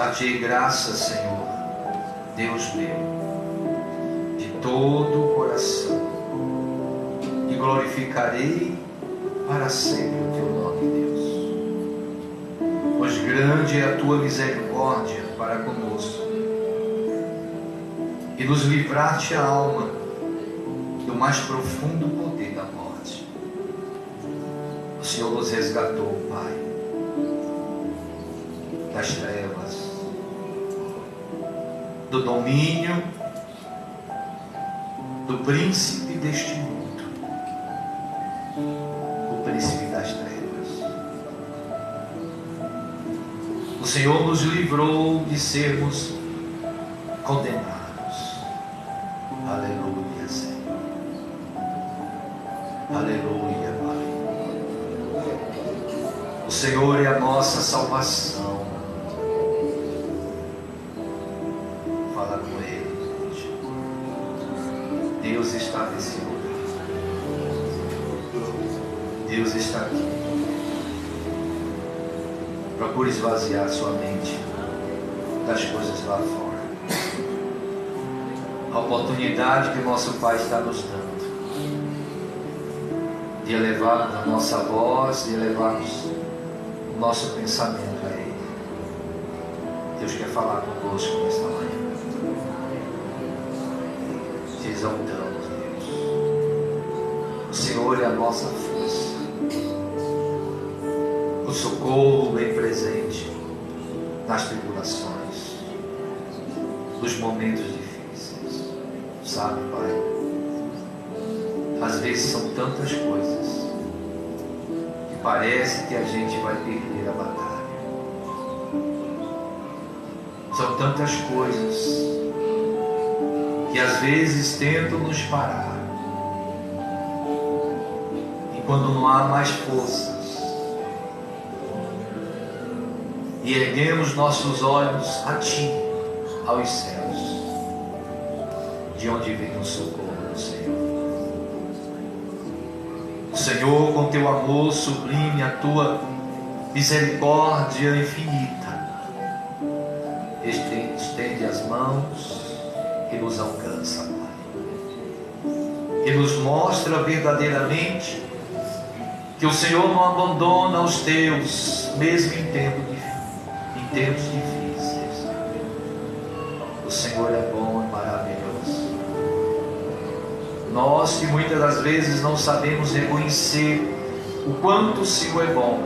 Dar-te graças, Senhor, Deus meu, de todo o coração, e glorificarei para sempre o teu nome, Deus. Pois grande é a tua misericórdia para conosco, e nos livraste a alma do mais profundo poder da morte. O Senhor nos resgatou, Pai, das trevas, do domínio do príncipe deste mundo, o príncipe das trevas. O Senhor nos livrou de sermos condenados. Aleluia, Senhor. Aleluia, Pai. O Senhor é a nossa salvação. Fala com Ele, gente. Deus está nesse lugar. Deus está aqui. Procure esvaziar sua mente das coisas lá fora. A oportunidade que o nosso Pai está nos dando de elevarmos a nossa voz, de elevarmos o nosso pensamento a Ele. Deus quer falar conosco nesta manhã. Te exaltamos, Deus. O Senhor é a nossa força, o socorro bem presente nas tribulações, nos momentos difíceis. Sabe, Pai, às vezes são tantas coisas que parece que a gente vai perder a batalha. São tantas coisas que às vezes tentam nos parar. E quando não há mais forças, e erguemos nossos olhos a Ti, aos céus, de onde vem o socorro do Senhor. O Senhor, com Teu amor sublime, a Tua misericórdia infinita, estende as mãos e nos alcança, Pai. E nos mostra verdadeiramente que o Senhor não abandona os Teus, mesmo em tempos difíceis. O Senhor é bom e maravilhoso. Nós que muitas das vezes não sabemos reconhecer o quanto o Senhor é bom,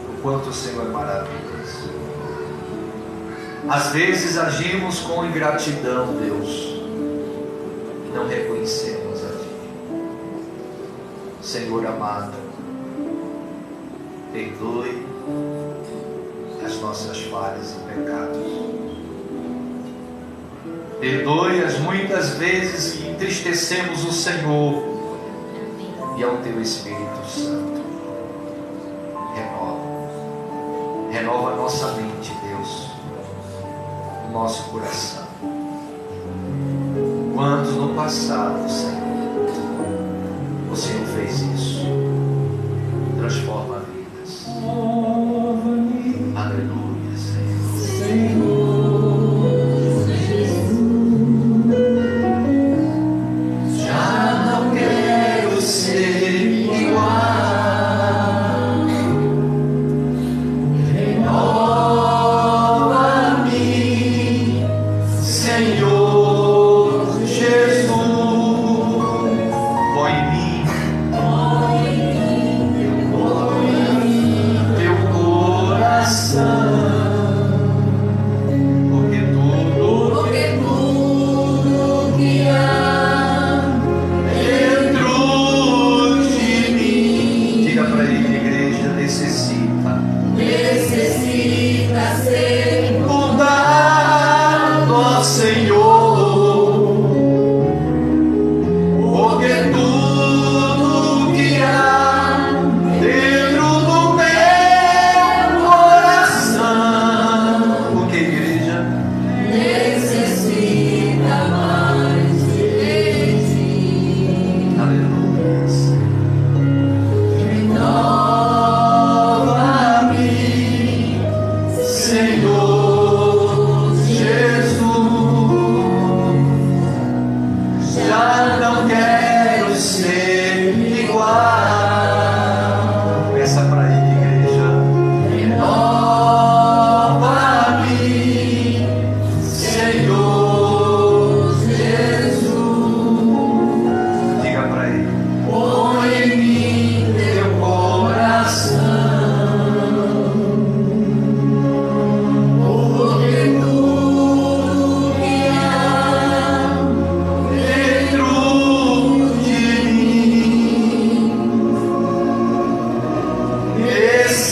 o quanto o Senhor é maravilhoso. Às vezes agimos com ingratidão, Deus, e não reconhecemos a Ti. Senhor amado, perdoe as nossas falhas e pecados. Perdoe as muitas vezes que entristecemos o Senhor e ao Teu Espírito Santo. Renova a nossa mente, Deus, o nosso coração. Quantos no passado, Senhor, o Senhor fez isso? Transforma vidas. Aleluia, Senhor. Senhor Jesus.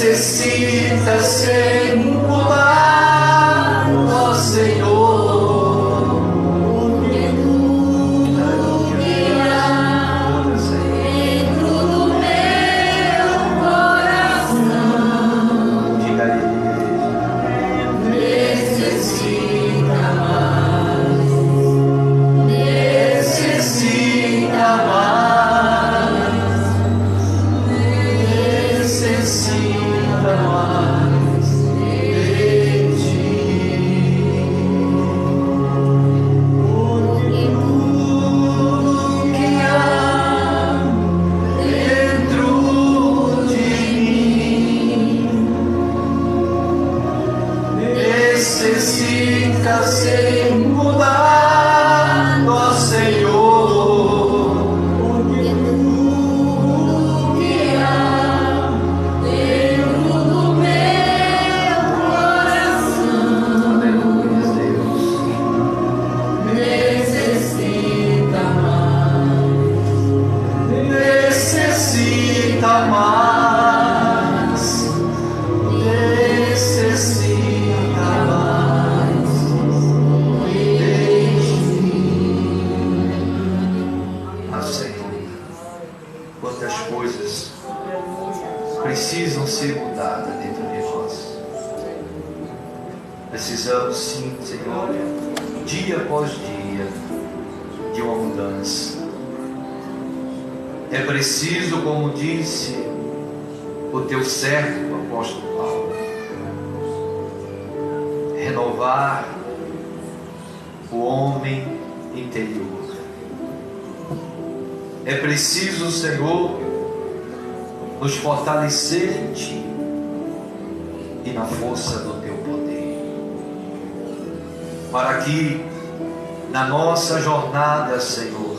necessita ser mudado, ó Senhor. Dentro do meu coração, Diga aí, necessita mais, necessita mais, necessita mais de ti. porque tudo que há Dentro de mim necessita ser mudado, ó Senhor. porque tudo que há dentro do meu coração Aleluia, Deus. necessita mais, Necessita mais, necessita mais de ti. Ah, Senhor, quantas coisas precisam ser mudadas dentro de nós. Precisamos sim, Senhor, dia após dia, de uma mudança. É preciso, como disse o teu servo, o apóstolo Paulo, renovar o homem interior. É preciso, Senhor, nos fortalecer em Ti e na força do Teu poder, para que na nossa jornada, Senhor,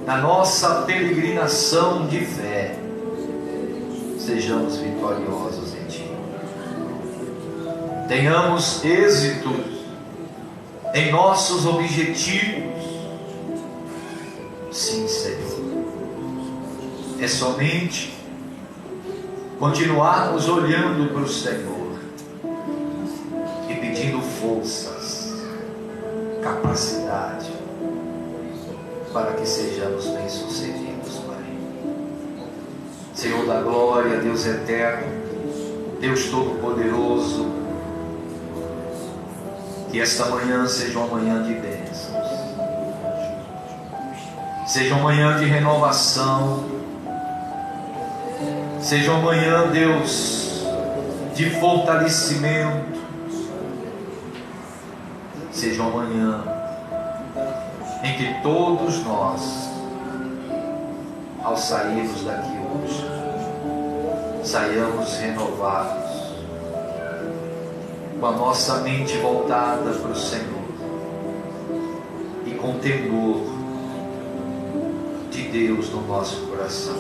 na nossa peregrinação de fé, sejamos vitoriosos em Ti. Tenhamos êxito em nossos objetivos. Sim, Senhor. É somente continuarmos olhando para o Senhor e pedindo forças, capacidade, para que sejamos bem-sucedidos, Pai. Senhor da glória, Deus eterno, Deus todo-poderoso, que esta manhã seja uma manhã de bênçãos, seja uma manhã de renovação, seja uma manhã, Deus, de fortalecimento, seja uma manhã em que todos nós, ao sairmos daqui hoje, saiamos renovados, com a nossa mente voltada para o Senhor e com temor de Deus no nosso coração.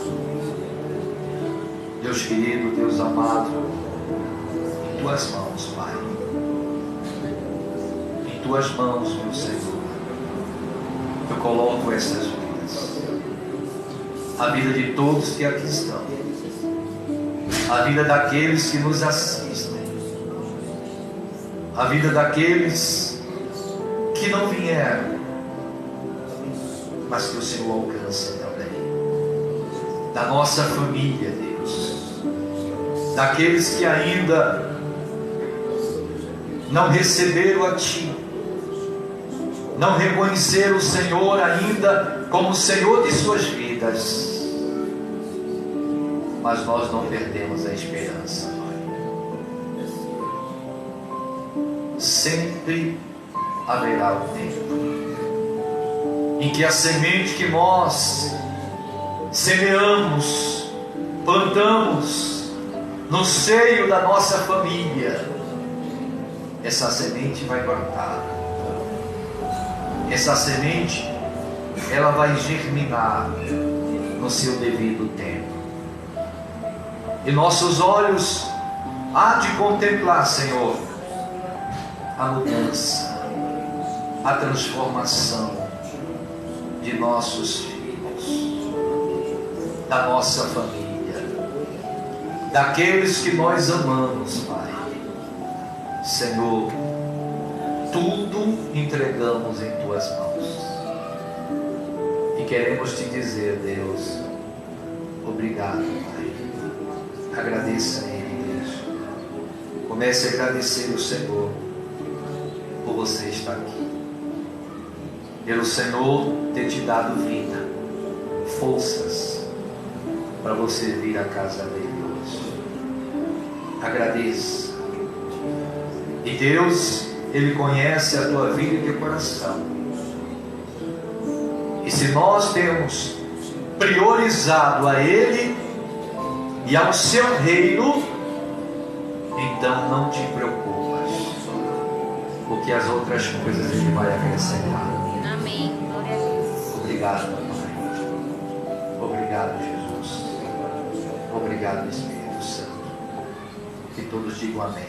Deus querido, Deus amado, em Tuas mãos, Pai, em Tuas mãos, meu Senhor, eu coloco essas vidas, a vida de todos que aqui estão, a vida daqueles que nos assistem, a vida daqueles que não vieram, mas que o Senhor alcance também, da nossa família, Deus, daqueles que ainda não receberam a Ti, não reconheceram o Senhor ainda como o Senhor de suas vidas, mas nós não perdemos a esperança, Pai. Sempre haverá um tempo em que a semente que nós semeamos, plantamos no seio da nossa família, essa semente vai brotar, essa semente ela vai germinar no seu devido tempo, e nossos olhos há de contemplar, Senhor, a mudança, a transformação de nossos filhos, da nossa família, daqueles que nós amamos, Pai. Senhor, tudo entregamos em Tuas mãos. E queremos Te dizer, Deus, obrigado, Pai. Agradeça a Ele, Deus. Comece a agradecer o Senhor por você estar aqui. Pelo Senhor ter te dado vida, forças, para você vir à casa dele hoje. Agradeça. E Deus, Ele conhece a tua vida e teu coração. E se nós temos priorizado a Ele e ao seu reino, então não te preocupas, porque as outras coisas Ele vai acrescentar. Amém. Glória a Deus. Obrigado, Pai. Obrigado, Jesus. Obrigado, Espírito Santo. Que todos digam amém.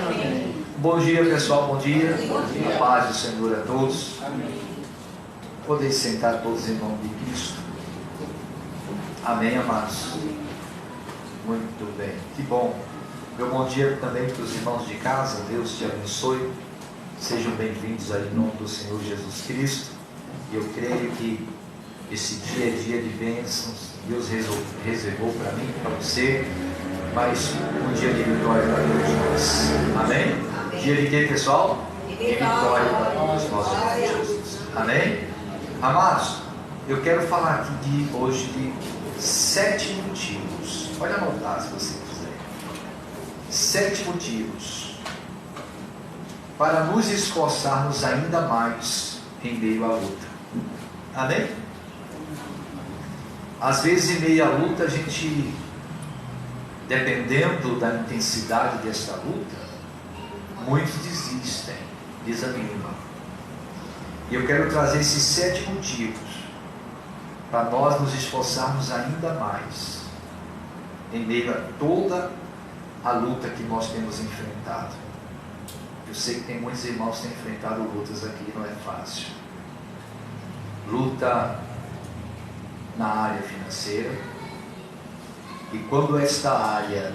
Amém. Bom dia, pessoal. Bom dia. A paz do Senhor a todos. Podeis sentar todos em nome de Cristo. Amém, amados. Muito bem. Que bom. Meu bom dia também para os irmãos de casa. Deus te abençoe. Sejam bem-vindos aí em nome do Senhor Jesus Cristo. E eu creio que esse dia é dia de bênçãos. Deus reservou para mim, para você, mais um dia de vitória para todos nós. Amém? Amém. Dia de quê, pessoal? De vitória para todos nós, em nome de Jesus. Amém? Amados, eu quero falar aqui hoje de 7 motivos. Pode anotar se você quiser. 7 motivos para nos esforçarmos ainda mais em meio à luta. Amém? Às vezes, em meio à luta, a gente, dependendo da intensidade desta luta, muitos desistem, desanimam. E eu quero trazer esses 7 motivos para nós nos esforçarmos ainda mais em meio a toda a luta que nós temos enfrentado. Eu sei que tem muitos irmãos que têm enfrentado lutas aqui, não é fácil. Luta na área financeira. E quando esta área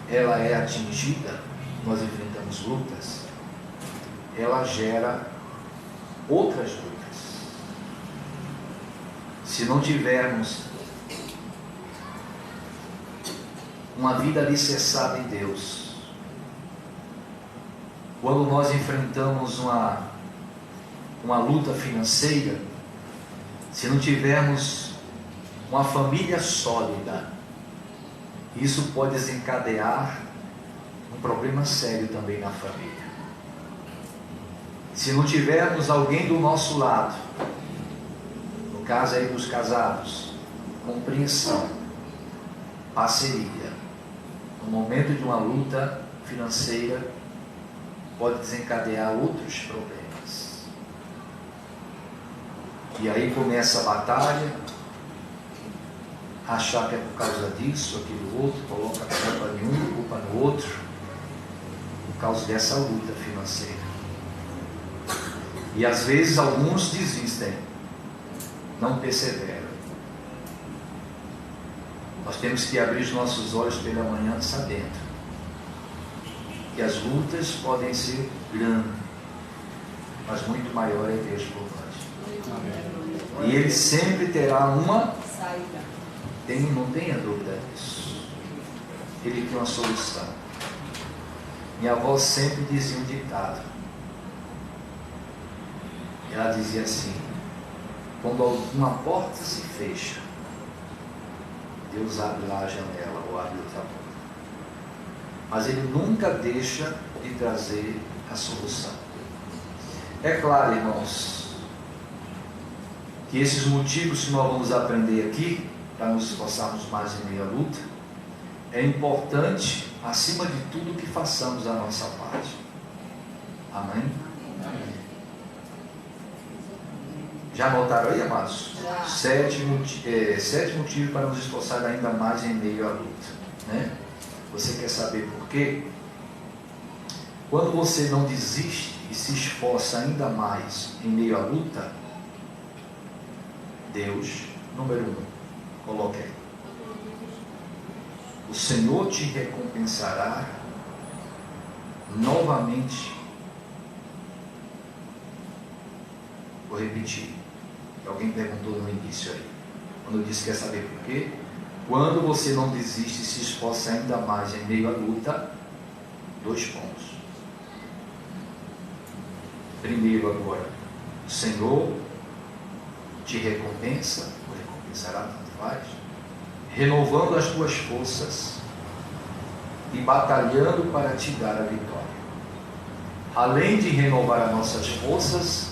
ela é atingida, nós enfrentamos lutas, ela gera outras lutas. Se não tivermos uma vida alicerçada em Deus, quando nós enfrentamos uma luta financeira, se não tivermos uma família sólida, isso pode desencadear um problema sério também na família. Se não tivermos alguém do nosso lado, no caso aí dos casados, compreensão, parceria, no momento de uma luta financeira, pode desencadear outros problemas. E aí começa a batalha, achar que é por causa disso, aquilo outro, coloca a culpa em um, culpa no outro, por causa dessa luta financeira. E às vezes alguns desistem, não perseveram. Nós temos que abrir os nossos olhos pela manhã sabendo que as lutas podem ser grandes, mas muito maior é Deus por nós. E Ele sempre terá uma saída. Não tenha dúvida disso. Ele tem uma solução. Minha avó sempre dizia um ditado. Ela dizia assim: quando alguma porta se fecha, Deus abre lá a janela ou abre outra porta. Mas Ele nunca deixa de trazer a solução. É claro, irmãos, que esses motivos que nós vamos aprender aqui, para nos esforçarmos mais em meio à luta, é importante, acima de tudo, que façamos a nossa parte. Amém? Amém. Já anotaram aí, amados? Já. 7 motivos para nos esforçar ainda mais em meio à luta, né? Você quer saber por quê? Quando você não desiste e se esforça ainda mais em meio à luta, Deus, número 1, coloque aí. o Senhor te recompensará novamente. Vou repetir. Alguém perguntou no início aí, quando eu disse quer saber por quê? Quando você não desiste e se esforça ainda mais em meio à luta, 2 pontos. Primeiro agora, o Senhor te recompensa, ou recompensará, tanto faz, renovando as tuas forças e batalhando para te dar a vitória. Além de renovar as nossas forças,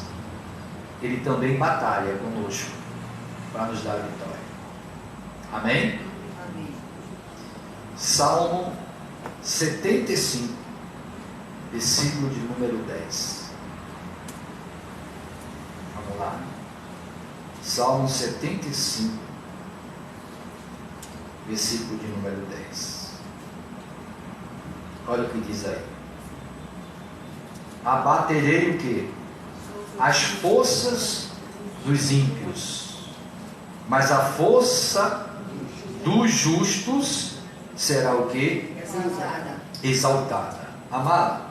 Ele também batalha conosco para nos dar a vitória. Amém? Amém. Salmo 75, versículo de número 10. Vamos lá. Salmo 75, versículo de número 10. Olha o que diz aí. Abaterei o quê? As forças dos ímpios, mas a força dos justos será o quê? Exaltada. Exaltada. Amado,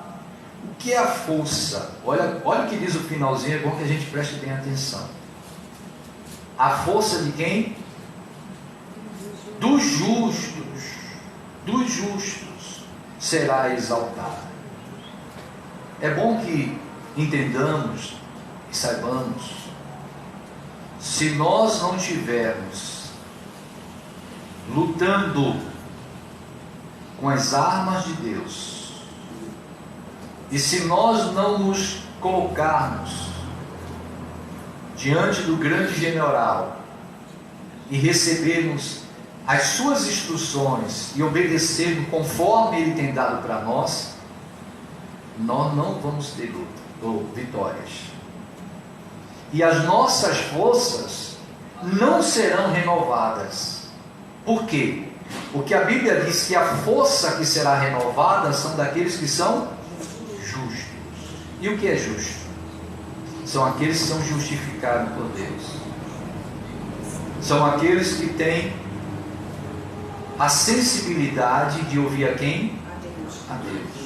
o que é a força? Olha o que diz o finalzinho, é bom que a gente preste bem atenção. A força de quem? Dos justos. Dos justos será exaltada. É bom que entendamos e saibamos, se nós não tivermos lutando com as armas de Deus, e se nós não nos colocarmos diante do grande general e recebermos as suas instruções e obedecermos conforme ele tem dado para nós, nós não vamos ter luta ou vitórias. E as nossas forças não serão renovadas. Por quê? Porque a Bíblia diz que a força que será renovada são daqueles que são justos. E o que é justo? São aqueles que são justificados por Deus. São aqueles que têm a sensibilidade de ouvir a quem? A Deus.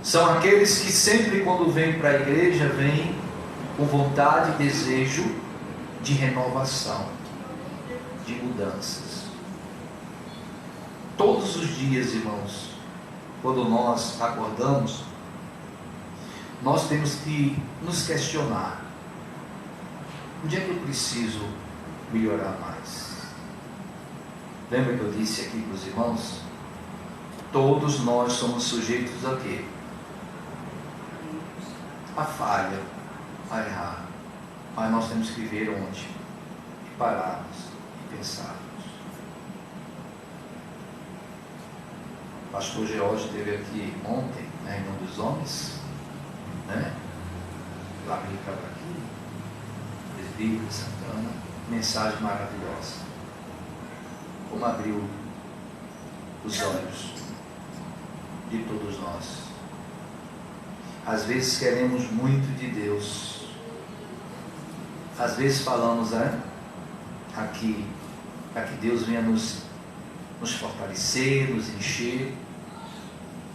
São aqueles que sempre quando vêm para a igreja, vêm com vontade e desejo de renovação, de mudanças. Todos os dias, irmãos, quando nós acordamos, nós temos que nos questionar: onde é que eu preciso melhorar mais? Lembra que eu disse aqui para os irmãos? Todos nós somos sujeitos a quê? A falha, a errar. Mas nós temos que ver onde, e pararmos e pensarmos. O pastor George esteve aqui ontem, em nome dos homens, lá me aqui, presbítero de Santana, mensagem maravilhosa. Como abriu os olhos de todos nós. Às vezes queremos muito de Deus. Às vezes falamos aqui para que Deus venha nos fortalecer, nos encher.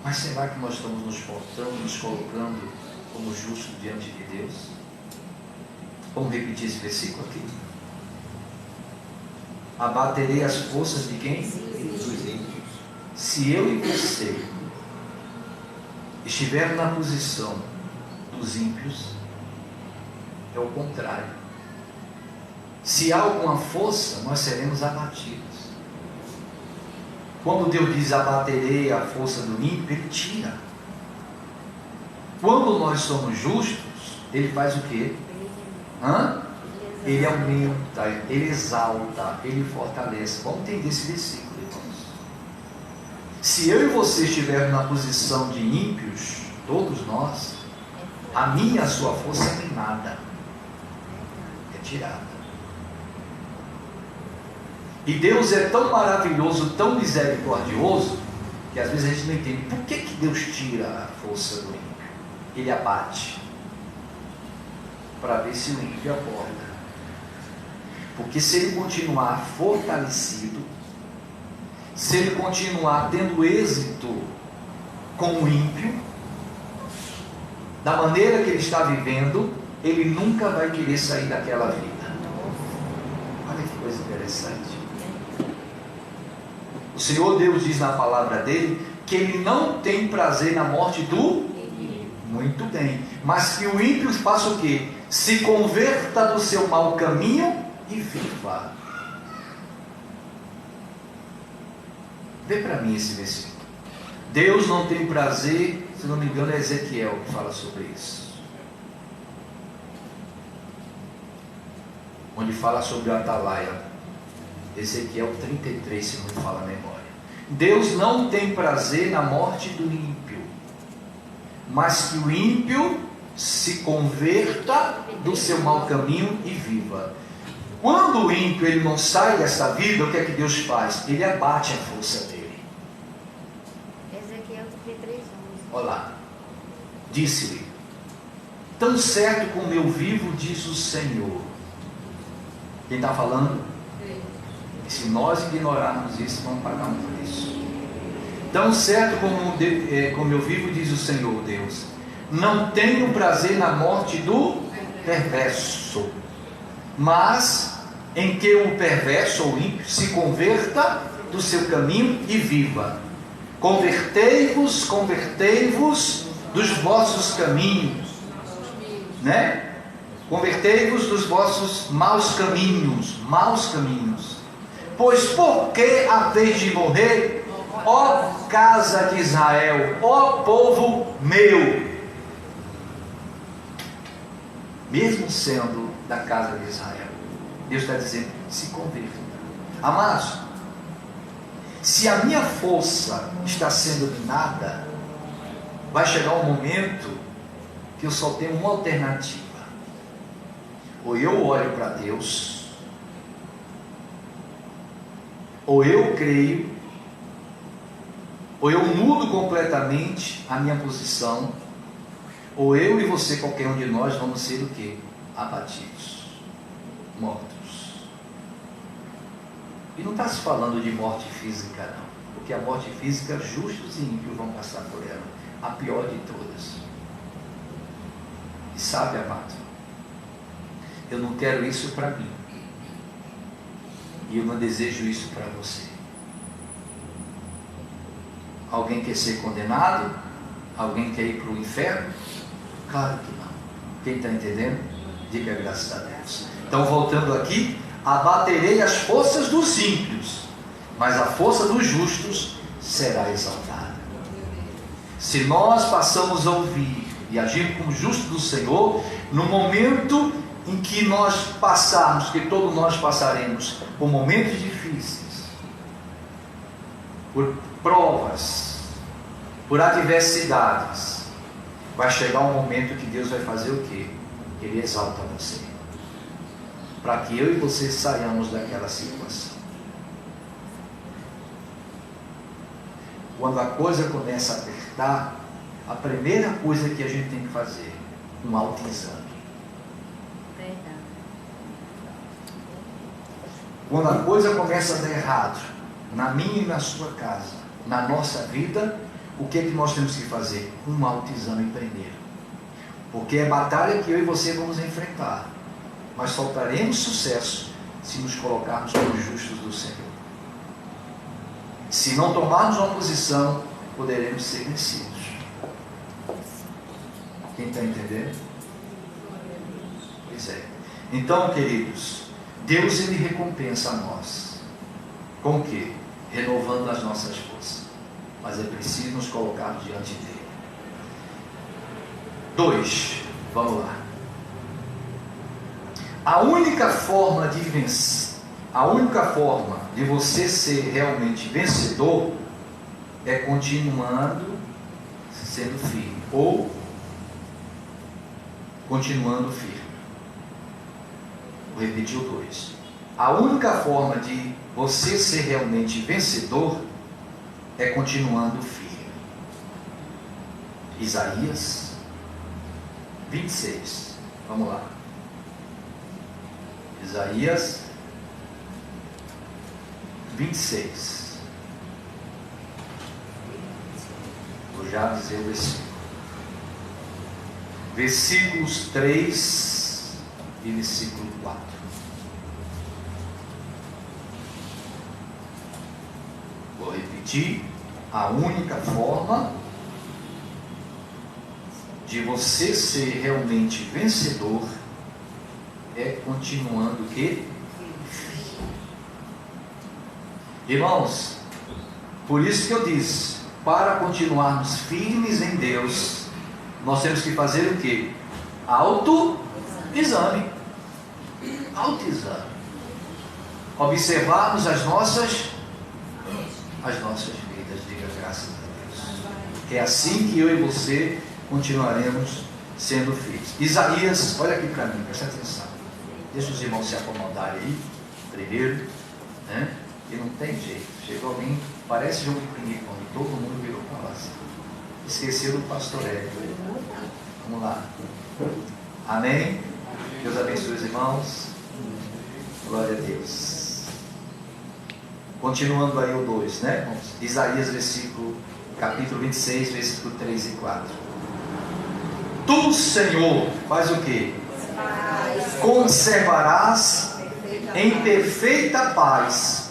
Mas será que nós estamos nos portando, nos colocando como justos diante de Deus? Vamos repetir esse versículo aqui. Abaterei as forças de quem? Dos ímpios. Se eu e você estiver na posição dos ímpios, é o contrário. Se há alguma força, nós seremos abatidos. Quando Deus diz abaterei a força do ímpio, Ele tira. Quando nós somos justos, Ele faz o quê? Ele aumenta, Ele exalta, Ele fortalece. Vamos entender esse versículo, irmãos. Se eu e você estivermos na posição de ímpios, todos nós, a minha e a sua força não tem nada. É tirada. E Deus é tão maravilhoso, tão misericordioso, que às vezes a gente não entende. Por que Deus tira a força do ímpio? Ele abate, para ver se o ímpio acorda. Porque se ele continuar fortalecido, se ele continuar tendo êxito com o ímpio, da maneira que ele está vivendo, ele nunca vai querer sair daquela vida. Olha que coisa interessante. O Senhor Deus diz na palavra dele que ele não tem prazer na morte do... Muito bem. Mas que o ímpio faça o quê? Se converta do seu mau caminho e viva. Vê para mim esse versículo. Deus não tem prazer, se não me engano é Ezequiel que fala sobre isso. Onde fala sobre o atalaia. Ezequiel 33, se não me fala a memória. Deus não tem prazer na morte do ímpio, mas que o ímpio se converta do seu mau caminho e viva. Quando o ímpio ele não sai dessa vida, o que é que Deus faz? Ele abate a força dele. Ezequiel 33, 11. Olha lá. Disse-lhe: tão certo como eu vivo, diz o Senhor. Quem está falando? E se nós ignorarmos isso, vamos pagar um preço. Tão certo como eu vivo, diz o Senhor Deus, não tenho prazer na morte do perverso, mas em que o perverso ou ímpio se converta do seu caminho e viva. Convertei-vos dos vossos caminhos, né? Convertei-vos dos vossos maus caminhos. Pois por que haveis de morrer, ó casa de Israel, ó povo meu? Mesmo sendo da casa de Israel, Deus está dizendo: se converta. Amados, se a minha força está sendo minada, vai chegar um momento que eu só tenho uma alternativa. Ou eu olho para Deus, ou eu creio, ou eu mudo completamente a minha posição, ou eu e você, qualquer um de nós, vamos ser o quê? Abatidos, mortos. E não está se falando de morte física, não, porque a morte física, justos e ímpios vão passar por ela, a pior de todas. E sabe, amado, eu não quero isso para mim, e eu não desejo isso para você. Alguém quer ser condenado? Alguém quer ir para o inferno? Claro que não. Quem está entendendo? Diga graças a Deus. Então, voltando aqui: abaterei as forças dos ímpios, mas a força dos justos será exaltada. Se nós passamos a ouvir e agir como justos do Senhor, no momento em que nós passarmos, que todos nós passaremos por momentos difíceis, por provas, por adversidades, vai chegar um momento que Deus vai fazer o quê? Ele exalta você, para que eu e você saiamos daquela situação. Quando a coisa começa a apertar, a primeira coisa que a gente tem que fazer, um autoexame. Quando a coisa começa a dar errado, na minha e na sua casa, na nossa vida, o que é que nós temos que fazer? Um autoexame primeiro. Porque é batalha que eu e você vamos enfrentar. Mas só teremos sucesso se nos colocarmos como justos do Senhor. Se não tomarmos uma posição, poderemos ser vencidos. Quem está entendendo? Pois é. Então, queridos, Deus ele recompensa a nós. Com o quê? Renovando as nossas forças. Mas é preciso nos colocarmos diante dele. 2. Vamos lá. A única forma de vencer, a única forma de você ser realmente vencedor é continuando sendo firme, ou continuando firme. Vou repetir o 2. A única forma de você ser realmente vencedor é continuando firme. Isaías 26. Vamos lá. Isaías 26. Vou já dizer o versículo. Versículos 3 e versículo 4. Vou repetir. A única forma de você ser realmente vencedor é continuando o quê? Irmãos, por isso que eu disse, para continuarmos firmes em Deus, nós temos que fazer o quê? Autoexame. Autoexame. Observarmos as nossas vidas, diga graças a Deus. É assim que eu e você continuaremos sendo firmes. Isaías, olha aqui para mim, presta atenção. Deixa os irmãos se acomodarem aí, primeiro, né? E não tem jeito. Chegou alguém, parece jogo de ping-pong, todo mundo virou para lá. Esqueceu do pastor Hélio. Vamos lá. Amém? Deus abençoe os irmãos. Glória a Deus. Continuando aí o 2, né? Vamos. Isaías, capítulo 26, versículo 3 e 4. Tu, Senhor, faz o quê? Conservarás em perfeita paz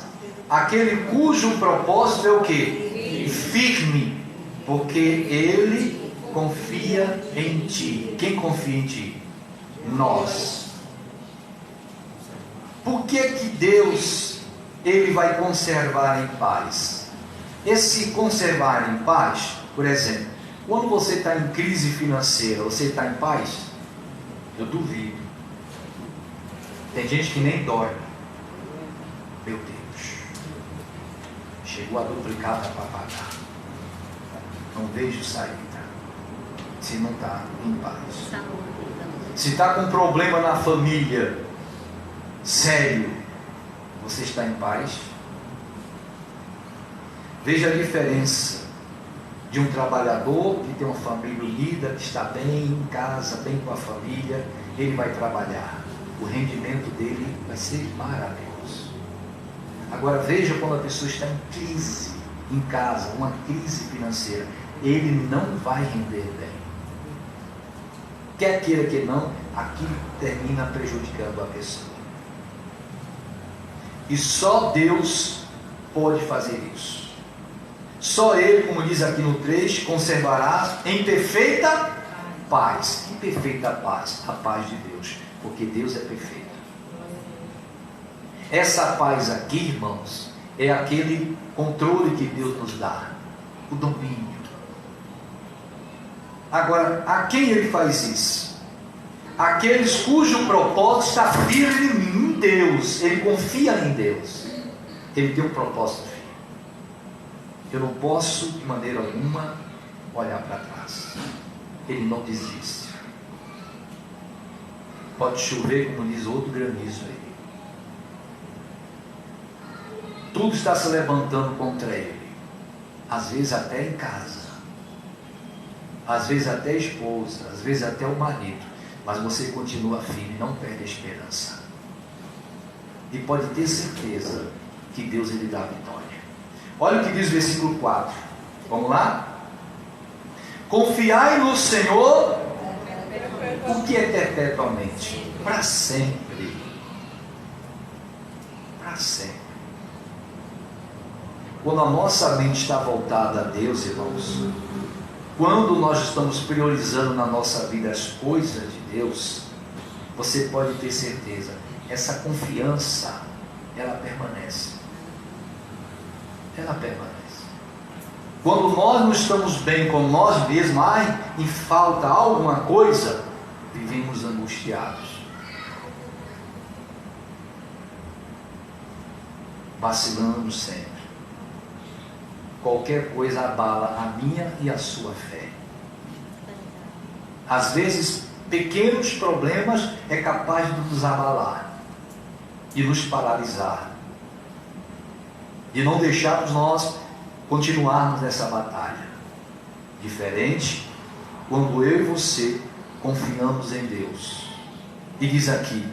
aquele cujo propósito é o quê? Firme, porque ele confia em ti. Quem confia em ti? Nós. Por que Deus ele vai conservar em paz? Esse conservar em paz, por exemplo, quando você está em crise financeira, você está em paz? Eu duvido. Tem gente que nem dorme. Meu Deus, chegou a duplicada para pagar. Não vejo saída. Se não está em paz. Se está com problema na família, sério, você está em paz? Veja a diferença de um trabalhador que tem uma família unida, que está bem em casa, bem com a família, ele vai trabalhar. O rendimento dele vai ser maravilhoso. Agora veja quando a pessoa está em crise, em casa, uma crise financeira, ele não vai render bem. Quer queira que não, aquilo termina prejudicando a pessoa. E só Deus pode fazer isso. Só Ele, como diz aqui no 3, conservará em perfeita paz. Que perfeita paz? A paz de Deus. Porque Deus é perfeito. Essa paz aqui, irmãos, é aquele controle que Deus nos dá. O domínio. Agora, a quem Ele faz isso? Aqueles cujo propósito está firme em Deus. Ele confia em Deus. Ele tem um propósito firme. Eu não posso, de maneira alguma, olhar para trás. Ele não desiste. Pode chover, como diz outro granizo aí. Tudo está se levantando contra ele. Às vezes até em casa. Às vezes até a esposa. Às vezes até o marido. Mas você continua firme, não perde a esperança. E pode ter certeza que Deus lhe dá a vitória. Olha o que diz o versículo 4. Vamos lá? Confiai no Senhor. O que é perpetuamente? Para sempre. Para sempre. Quando a nossa mente está voltada a Deus, irmãos, quando nós estamos priorizando na nossa vida as coisas de Deus, você pode ter certeza, essa confiança, ela permanece. Ela permanece. Quando nós não estamos bem com nós mesmos, e falta alguma coisa, vivemos angustiados. Vacilamos sempre. Qualquer coisa abala a minha e a sua fé. Às vezes, pequenos problemas é capaz de nos abalar e nos paralisar. E não deixarmos nós continuarmos nessa batalha. Diferente quando eu e você confiamos em Deus. E diz aqui,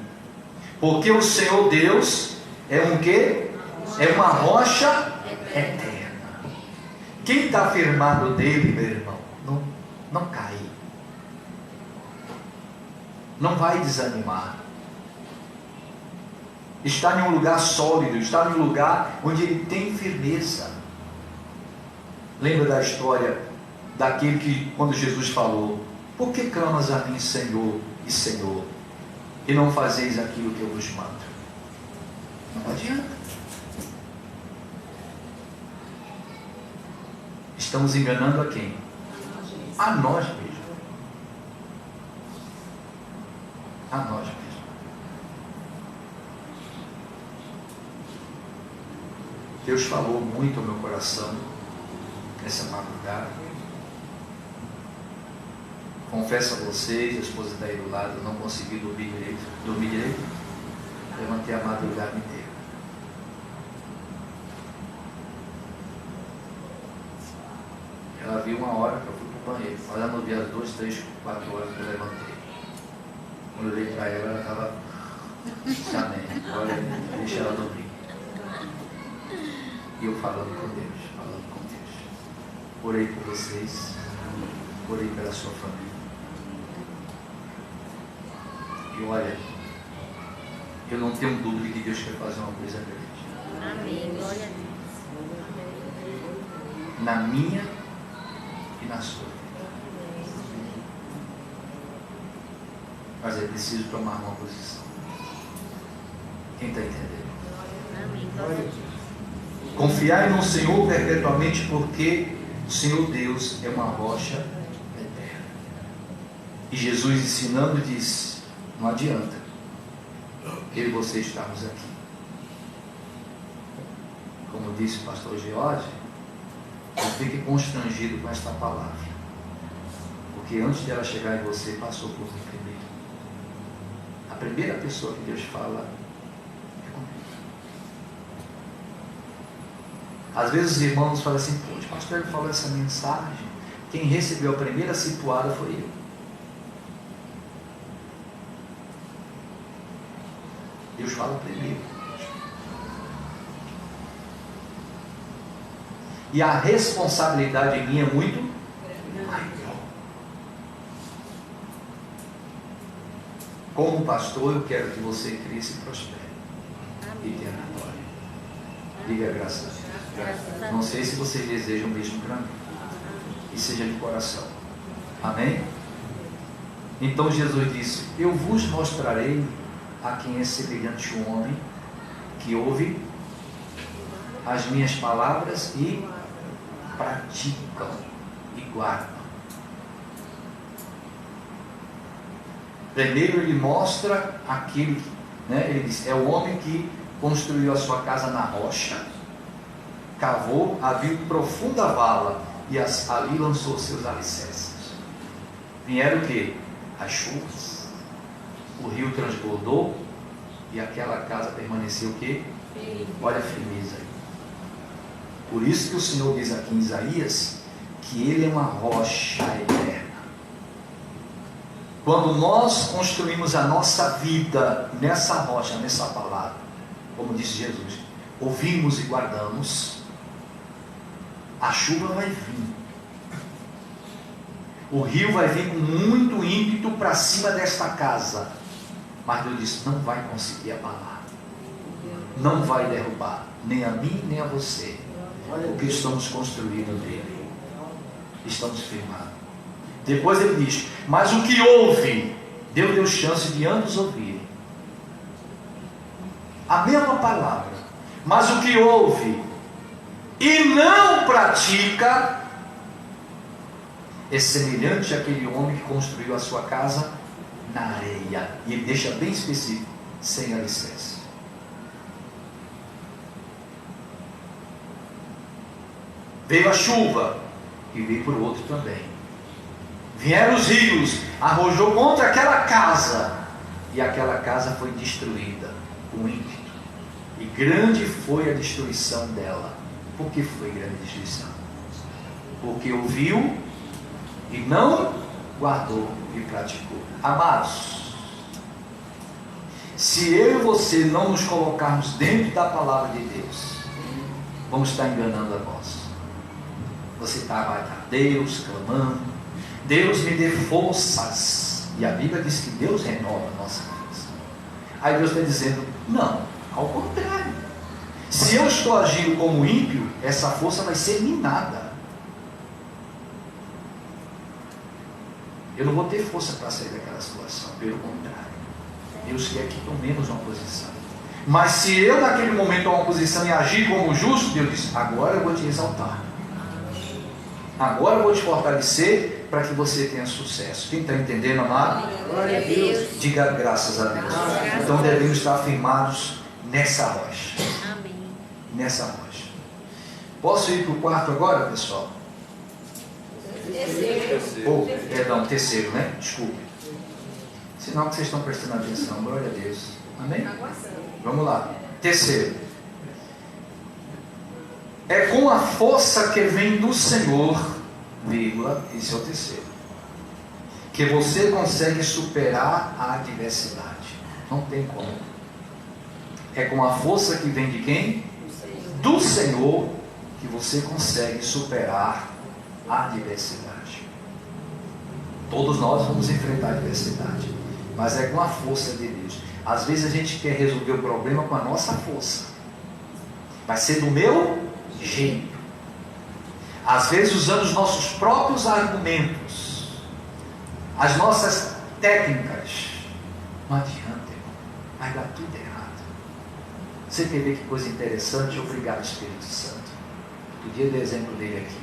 porque o Senhor Deus é um quê? é uma rocha eterna. Quem está firmado nele, meu irmão, não cai. Não vai desanimar. Está em um lugar sólido, está em um lugar onde ele tem firmeza. Lembra da história daquele que, quando Jesus falou: por que clamas a mim, Senhor e Senhor, e não fazeis aquilo que eu vos mando? Não adianta. Estamos enganando a quem? A nós mesmos. A nós mesmos. Deus falou muito ao meu coração nessa madrugada. Confesso a vocês, a esposa está aí do lado, eu não consegui dormir direito. Levantei a madrugada inteira. Ela viu uma hora que eu fui para o banheiro. Mas ela não via as 2, 3, 4 horas que eu levantei. Quando eu olhei para ela, ela estava... Amém. Agora deixa ela dormir. E eu falando com Deus. Orei por vocês. Orei pela sua família. E olha, eu não tenho dúvida que Deus quer fazer uma coisa grande. Amém. Glória a Deus. Na minha e na sua vida. Mas é preciso tomar uma posição. Quem está entendendo? Amém. Glória a Deus. Confiai no Senhor perpetuamente, porque o Senhor Deus é uma rocha eterna. E Jesus, ensinando, disse: não adianta eu e você estarmos aqui. Como disse o pastor George, eu fique constrangido com esta palavra, porque antes dela chegar em você, passou por mim primeiro. A primeira pessoa que Deus fala é comigo. Às vezes os irmãos falam assim: pô, o pastor ele falou essa mensagem, quem recebeu a primeira situada foi eu. Deus fala primeiro. E a responsabilidade minha é muito maior. Como pastor, eu quero que você cresça e prospere. E tenha vitória. Diga graças a Deus. Não sei se vocês desejam mesmo para mim. E seja de coração. Amém? Então Jesus disse: eu vos mostrarei a quem é semelhante um homem que ouve as minhas palavras e praticam e guardam. Primeiro ele mostra aquele, ele diz, é o homem que construiu a sua casa na rocha, cavou, abriu profunda vala e ali lançou seus alicerces. Vieram o quê? As chuvas. O rio transbordou e aquela casa permaneceu o quê? Olha a firmeza aí. Por isso que o Senhor diz aqui em Isaías que Ele é uma rocha eterna. Quando nós construímos a nossa vida nessa rocha, nessa palavra, como disse Jesus, ouvimos e guardamos, a chuva vai vir. O rio vai vir com muito ímpeto para cima desta casa. Mas Deus disse: não vai conseguir abalar, não vai derrubar, nem a mim, nem a você, porque estamos construindo nele, estamos firmados. Depois ele diz: mas o que ouve, Deus deu chance de ambos ouvirem a mesma palavra, mas o que ouve e não pratica é semelhante àquele homem que construiu a sua casa na areia. E ele deixa bem específico: sem alicerce. Veio a chuva e veio por outro também. Vieram os rios, arrojou contra aquela casa, e aquela casa foi destruída com ímpeto. E grande foi a destruição dela. Por que foi grande destruição? Porque ouviu e não guardou e praticou. Amados, se eu e você não nos colocarmos dentro da palavra de Deus, vamos estar enganando a nós. Você vai a Deus clamando, Deus me dê forças, e a Bíblia diz que Deus renova a nossa força. Aí Deus está dizendo, não, ao contrário, se eu estou agindo como ímpio, essa força vai ser minada. Eu não vou ter força para sair daquela situação, pelo contrário, Deus quer que tomemos uma posição. Mas se eu naquele momento tomar uma posição e agir como justo, Deus diz, agora eu vou te exaltar, agora eu vou te fortalecer para que você tenha sucesso. Quem está entendendo, amado? Glória a Deus. Diga graças a Deus. Então devemos estar firmados nessa rocha. Amém. Nessa rocha. Posso ir para o quarto agora, pessoal? Perdão, terceiro, né? Desculpe. Sinal que vocês estão prestando atenção. Glória a Deus. Amém? Vamos lá. Terceiro. É com a força que vem do Senhor, vírgula, esse é o terceiro, que você consegue superar a adversidade. Não tem como. É com a força que vem de quem? Do Senhor, que você consegue superar a adversidade. Todos nós vamos enfrentar a adversidade, mas é com a força de Deus. Às vezes a gente quer resolver o problema com a nossa força. Vai ser do meu jeito. Às vezes usando os nossos próprios argumentos, as nossas técnicas. Não adianta, irmão. Vai dar tudo errado. Você quer ver que coisa interessante? Obrigado, Espírito Santo. Podia dar exemplo dele aqui.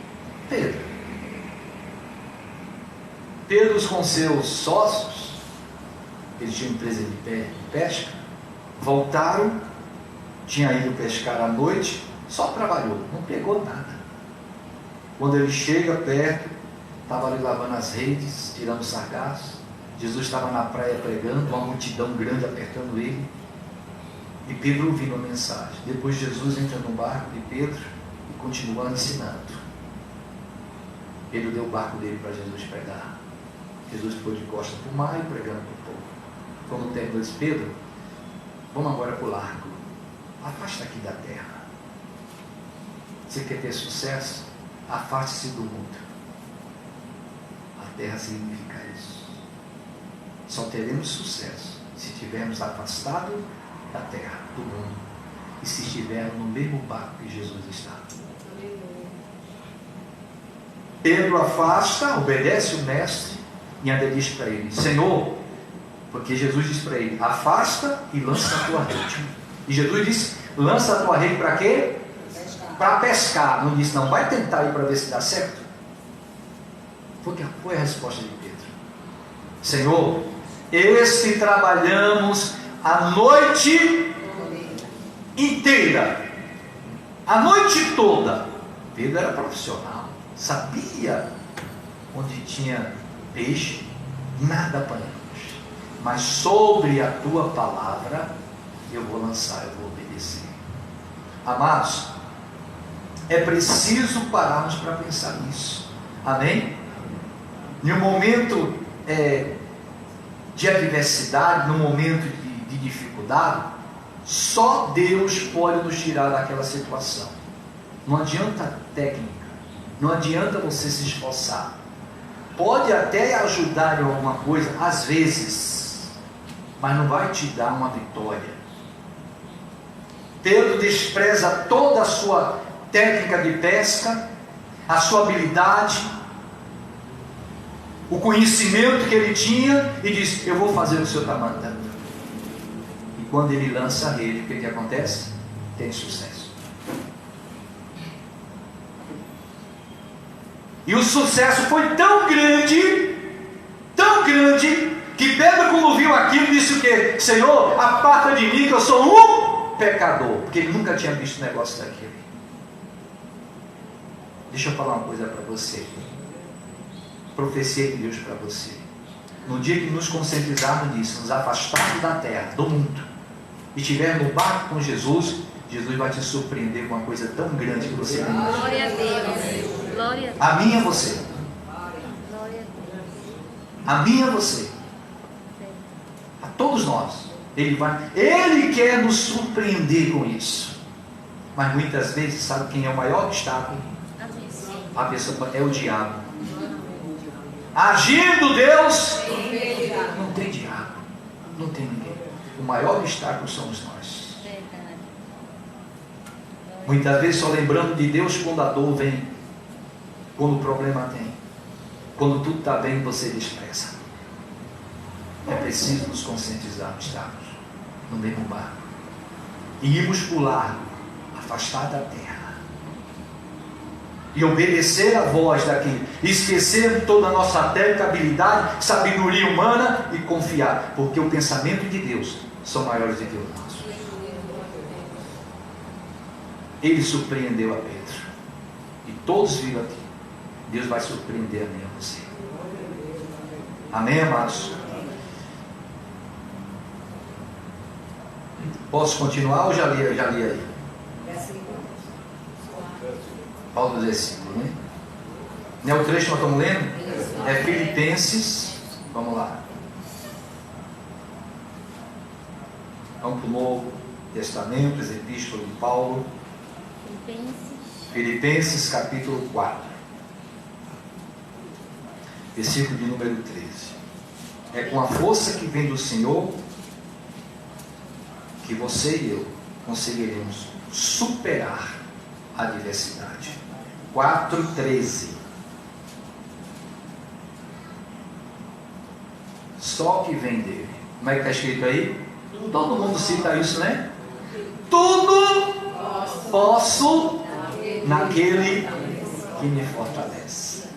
Pedro com seus sócios, eles tinham empresa de pesca, voltaram, tinha ido pescar à noite, só trabalhou, não pegou nada. Quando ele chega perto, estava ali lavando as redes, tirando sargaço. Jesus estava na praia pregando, uma multidão grande apertando ele, e Pedro ouvindo a mensagem. Depois Jesus entra no barco de Pedro e continua ensinando. Pedro deu o barco dele para Jesus pegar. Jesus foi de costas para o mar e pregando para o povo. Quando terminou, disse: Pedro, vamos agora para o largo, afasta aqui da terra. Você quer ter sucesso? Afaste-se do mundo. A terra significa isso. Só teremos sucesso se estivermos afastados da terra, do mundo, e se estivermos no mesmo barco que Jesus está. Pedro afasta, obedece o mestre e ainda diz para ele: Senhor, porque Jesus diz para ele: afasta e lança a tua rede. E Jesus disse: lança a tua rede para quê? Para pescar. Não disse: não, vai tentar ir para ver se dá certo. Foi a resposta de Pedro: Senhor, este trabalhamos a noite inteira, a noite toda. Pedro era profissional, sabia onde tinha peixe, nada apanhamos, mas sobre a tua palavra eu vou lançar, eu vou obedecer. Amados, é preciso pararmos para pensar nisso. Amém? Em um momento de adversidade, num momento de dificuldade, só Deus pode nos tirar daquela situação. Não adianta técnica, não adianta você se esforçar. Pode até ajudar em alguma coisa, às vezes, mas não vai te dar uma vitória. Pedro despreza toda a sua técnica de pesca, a sua habilidade, o conhecimento que ele tinha, e diz: eu vou fazer o que o Senhor está mandando. E quando ele lança a rede, o que acontece? Tem sucesso. E o sucesso foi tão grande, que Pedro, quando viu aquilo, disse o quê? Senhor, aparta de mim que eu sou um pecador. Porque ele nunca tinha visto um negócio daquele. Deixa eu falar uma coisa para você. Profecia de Deus para você. No dia que nos conscientizarmos disso, nos afastarmos da terra, do mundo, e estivermos no barco com Jesus, Jesus vai te surpreender com uma coisa tão grande que você não imagina. Glória a Deus. Glória a Deus. A minha é você. Glória a Deus. A minha é você. A todos nós. Ele quer nos surpreender com isso. Mas muitas vezes, sabe quem é o maior obstáculo? A pessoa é o diabo. Agindo Deus, não tem diabo, não tem ninguém. O maior obstáculo somos nós. Muitas vezes só lembrando de Deus quando a dor vem, quando o problema tem. Quando tudo está bem, você despreza. É preciso nos conscientizar, estarmos no mesmo barco e irmos para o largo, afastar da terra, e obedecer a voz daquele, esquecer toda a nossa técnica, habilidade, sabedoria humana e confiar, porque o pensamento de Deus são maiores do que o nosso. Ele surpreendeu a Pedro, e todos viram aqui. Deus vai surpreender a mim e a você. Amém, amados? Posso continuar ou já li aí? Paulo do versículo, né? Não é o trecho que nós estamos lendo? É Filipenses. Vamos lá. Vamos para o Novo Testamento, as epístolas de Paulo. Filipenses capítulo 4. Versículo de número 13. É com a força que vem do Senhor que você e eu conseguiremos superar a adversidade. 4:13. Só que vem dele. Como é que está escrito aí? Todo mundo cita isso, né? Tudo posso naquele que me fortalece.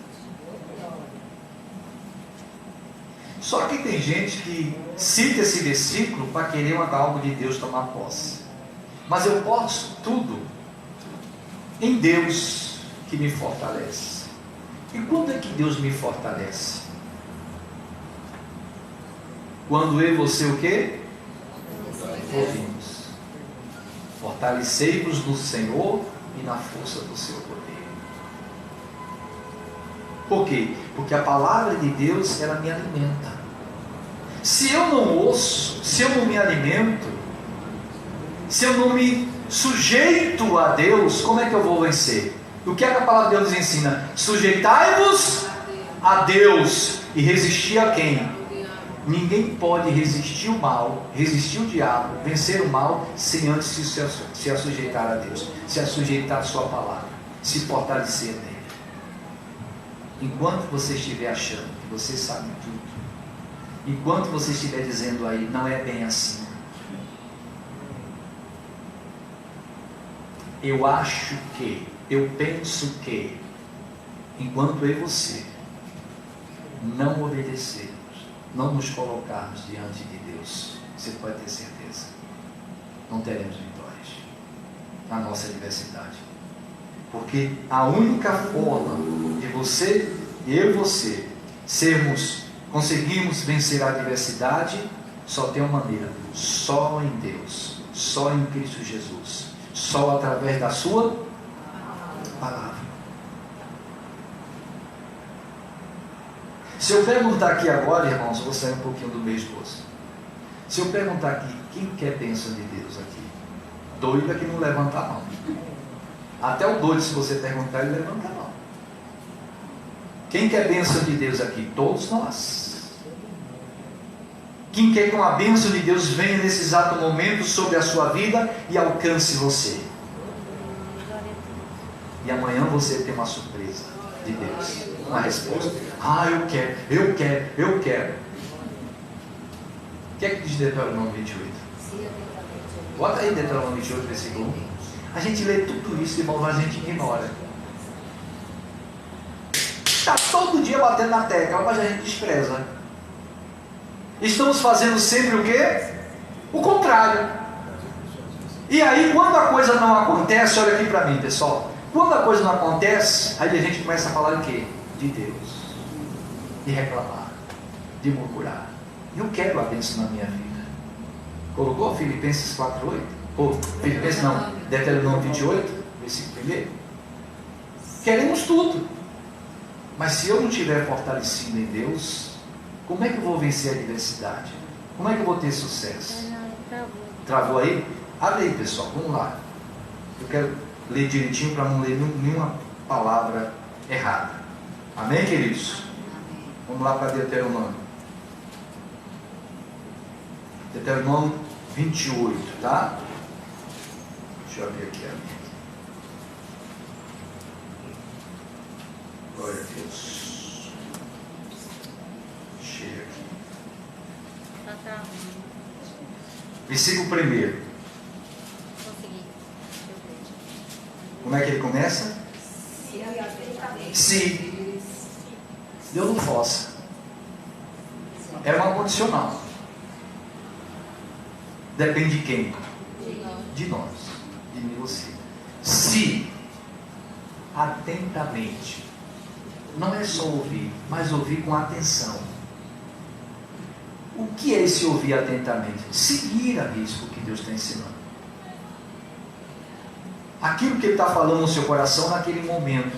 Só que tem gente que cita esse versículo para querer algo de Deus tomar posse. Mas eu posso tudo em Deus que me fortalece. E quando é que Deus me fortalece? Quando eu e você o quê? Ouvimos. Fortalecei-vos no Senhor e na força do seu poder. Por quê? Porque a palavra de Deus, ela me alimenta. Se eu não ouço, se eu não me alimento, se eu não me sujeito a Deus, como é que eu vou vencer? O que é que a palavra de Deus nos ensina? Sujeitai-vos a Deus e resistir a quem? Ninguém pode resistir o mal, resistir o diabo, vencer o mal, sem antes se assujeitar a Deus, se assujeitar a sua palavra, se fortalecer nele. Enquanto você estiver achando que você sabe tudo, enquanto você estiver dizendo aí, não é bem assim, eu acho que, eu penso que, enquanto eu e você não obedecermos, não nos colocarmos diante de Deus, você pode ter certeza, não teremos vitórias na nossa adversidade. Porque a única forma de você, eu e você, conseguirmos vencer a adversidade, só tem uma maneira: só em Deus, só em Cristo Jesus, só através da sua palavra. Se eu perguntar aqui agora, irmãos, eu vou sair um pouquinho do meu esposo. Se eu perguntar aqui, quem quer bênção de Deus aqui? Doido é que não levanta a mão. Até o doido, se você perguntar, ele levanta a mão. Quem quer bênção de Deus aqui? Todos nós. Quem quer que uma bênção de Deus venha nesse exato momento sobre a sua vida e alcance você? E amanhã você tem uma surpresa de Deus, uma resposta. Ah, eu quero, eu quero, eu quero. O que é que diz Deuteronômio 28? Bota aí Deuteronômio 28, versículo 1. A gente lê tudo isso, irmão, mas a gente ignora. Está todo dia batendo na tecla, mas a gente despreza. Estamos fazendo sempre o quê? O contrário. E aí, quando a coisa não acontece, olha aqui para mim, pessoal. Quando a coisa não acontece, aí a gente começa a falar o quê? De Deus. De reclamar. De murmurar. Eu quero a bênção na minha vida. Colocou Filipenses 4:8? Ou Filipenses não, Deuteronômio 28, versículo 1. Queremos tudo. Mas se eu não estiver fortalecido em Deus, como é que eu vou vencer a adversidade? Como é que eu vou ter sucesso? Travou aí? Abre aí, pessoal, vamos lá. Eu quero ler direitinho para não ler nenhuma palavra errada. Amém, queridos? Vamos lá para Deuteronômio. Deuteronômio 28, tá? Deixa eu abrir aqui a minha. Glória a Deus. Chega aqui. Tá travando. Versículo 1. Consegui. Como é que ele começa? Se Deus não possa. É uma condicional. Depende de quem? De nós. De mim e você. Se atentamente. Não é só ouvir, mas ouvir com atenção. O que é esse ouvir atentamente? Seguir a risco que Deus está ensinando. Aquilo que Ele está falando no seu coração naquele momento.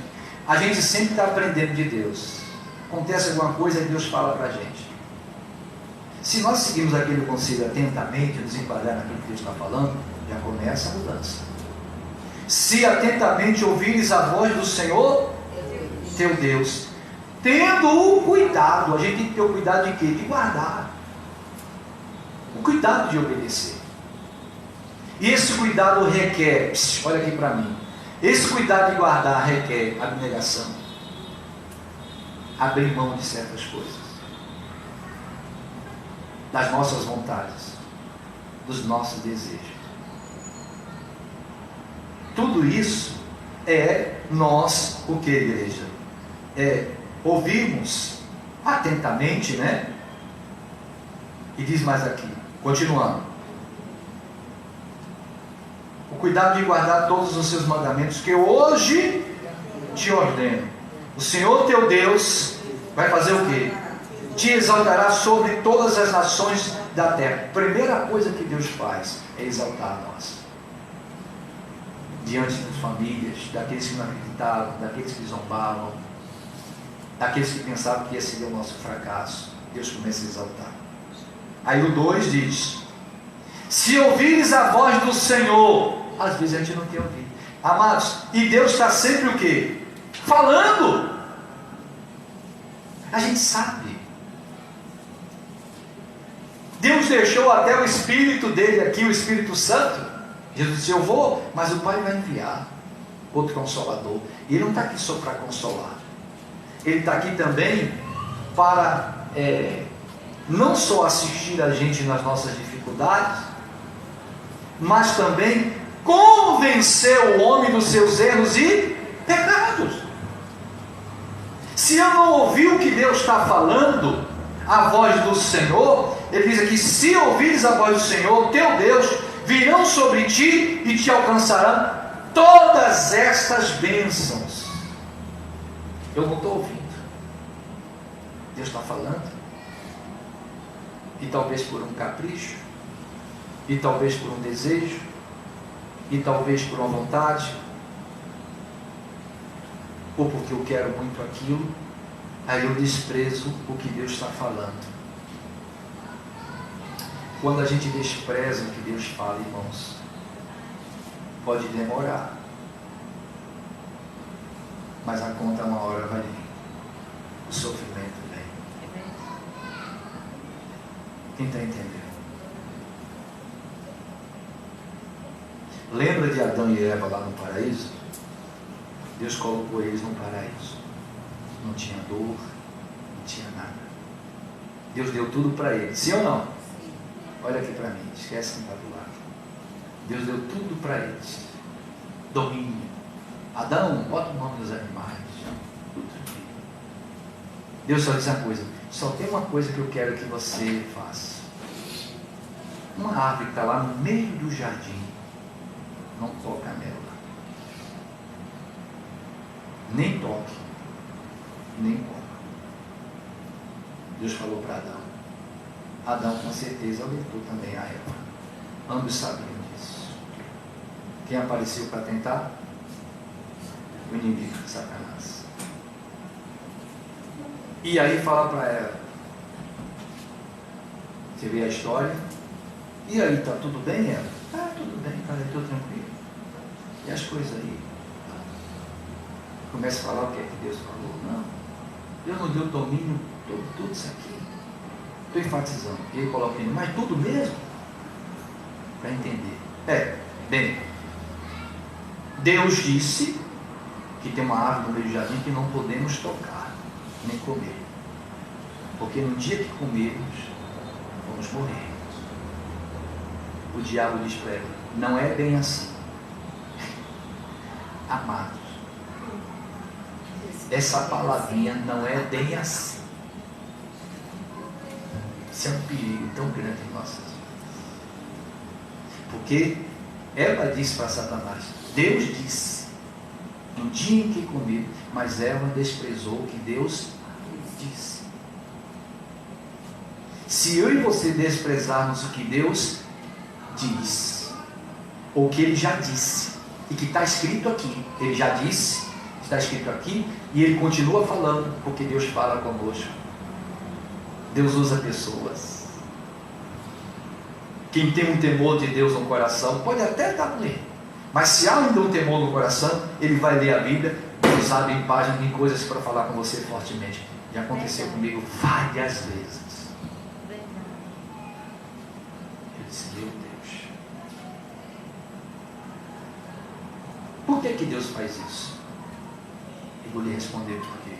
A gente sempre está aprendendo de Deus. Acontece alguma coisa e Deus fala para a gente. Se nós seguirmos aquele conselho atentamente, nos enquadrar naquilo que Deus está falando, já começa a mudança. Se atentamente ouvires a voz do Senhor, teu Deus, tendo o cuidado, a gente tem que ter o cuidado de quê? De guardar. O cuidado de obedecer. E esse cuidado requer, olha aqui para mim, esse cuidado de guardar requer abnegação, abrir mão de certas coisas, das nossas vontades, dos nossos desejos. Tudo isso é nós, o que, igreja? É ouvirmos atentamente, né? E diz mais aqui, continuando. O cuidado de guardar todos os seus mandamentos que eu hoje te ordeno. O Senhor teu Deus vai fazer o quê? Te exaltará sobre todas as nações da terra. Primeira coisa que Deus faz é exaltar nós. Diante das famílias, daqueles que não acreditavam, daqueles que zombavam, daqueles que pensavam que ia ser o nosso fracasso. Deus começa a exaltar. Aí o 2 diz: se ouvires a voz do Senhor, às vezes a gente não tem ouvido, amados, e Deus está sempre o quê? Falando. A gente sabe. Deus deixou até o Espírito dele aqui, o Espírito Santo. Jesus disse: eu vou, mas o Pai vai enviar outro Consolador. E Ele não está aqui só para consolar. Ele está aqui também para não só assistir a gente nas nossas dificuldades, mas também convencer o homem dos seus erros e pecados. Se eu não ouvir o que Deus está falando, a voz do Senhor, Ele diz aqui: se ouvires a voz do Senhor, teu Deus, virão sobre ti e te alcançarão todas estas bênçãos. Eu não estou ouvindo. Deus está falando. E talvez por um capricho, e talvez por um desejo, e talvez por uma vontade, ou porque eu quero muito aquilo, aí eu desprezo o que Deus está falando. Quando a gente despreza o que Deus fala, irmãos, pode demorar, mas a conta uma hora vai vir, o sofrimento vem. Quem está entendendo? Lembra de Adão e Eva lá no paraíso? Deus colocou eles no paraíso. Não tinha dor, não tinha nada. Deus deu tudo para eles. Sim ou não? Sim. Olha aqui para mim, esquece quem está do lado. Deus deu tudo para eles. Domínio. Adão, bota o nome dos animais. Deus só diz uma coisa: só tem uma coisa que eu quero que você faça. Uma árvore que está lá no meio do jardim, não toca nela. Nem toque, nem coma. Deus falou para Adão. Adão com certeza alertou também a Eva. Ambos sabiam disso. Quem apareceu para tentar? O inimigo, Satanás. E aí fala para ela: você vê a história? E aí, está tudo bem, Eva? Tá tudo bem, cara, estou tranquilo. E as coisas aí, começa a falar o que é que Deus falou. Não, Deus não deu domínio, tudo isso aqui. Estou enfatizando, ele coloca em, mas tudo mesmo? Para entender. Bem, Deus disse que tem uma árvore no meio do jardim que não podemos tocar, nem comer. Porque no dia que comermos, vamos morrer. O diabo diz para ela, não é bem assim. Amados, essa palavrinha não é bem assim. Isso é um perigo tão grande em nossas vidas. Porque ela disse para Satanás, Deus disse, no dia em que comer, mas ela desprezou o que Deus disse. Se eu e você desprezarmos o que Deus diz, ou o que Ele já disse, e que está escrito aqui, Ele já disse, está escrito aqui, e Ele continua falando, porque Deus fala conosco. Deus usa pessoas. Quem tem um temor de Deus no coração, pode até estar com ele, mas se há ainda um temor no coração, ele vai ler a Bíblia, Deus sabe em páginas, em coisas para falar com você fortemente. Já aconteceu comigo várias vezes. Eu disse, meu Deus, por que Deus faz isso? Eu vou lhe responder por quê.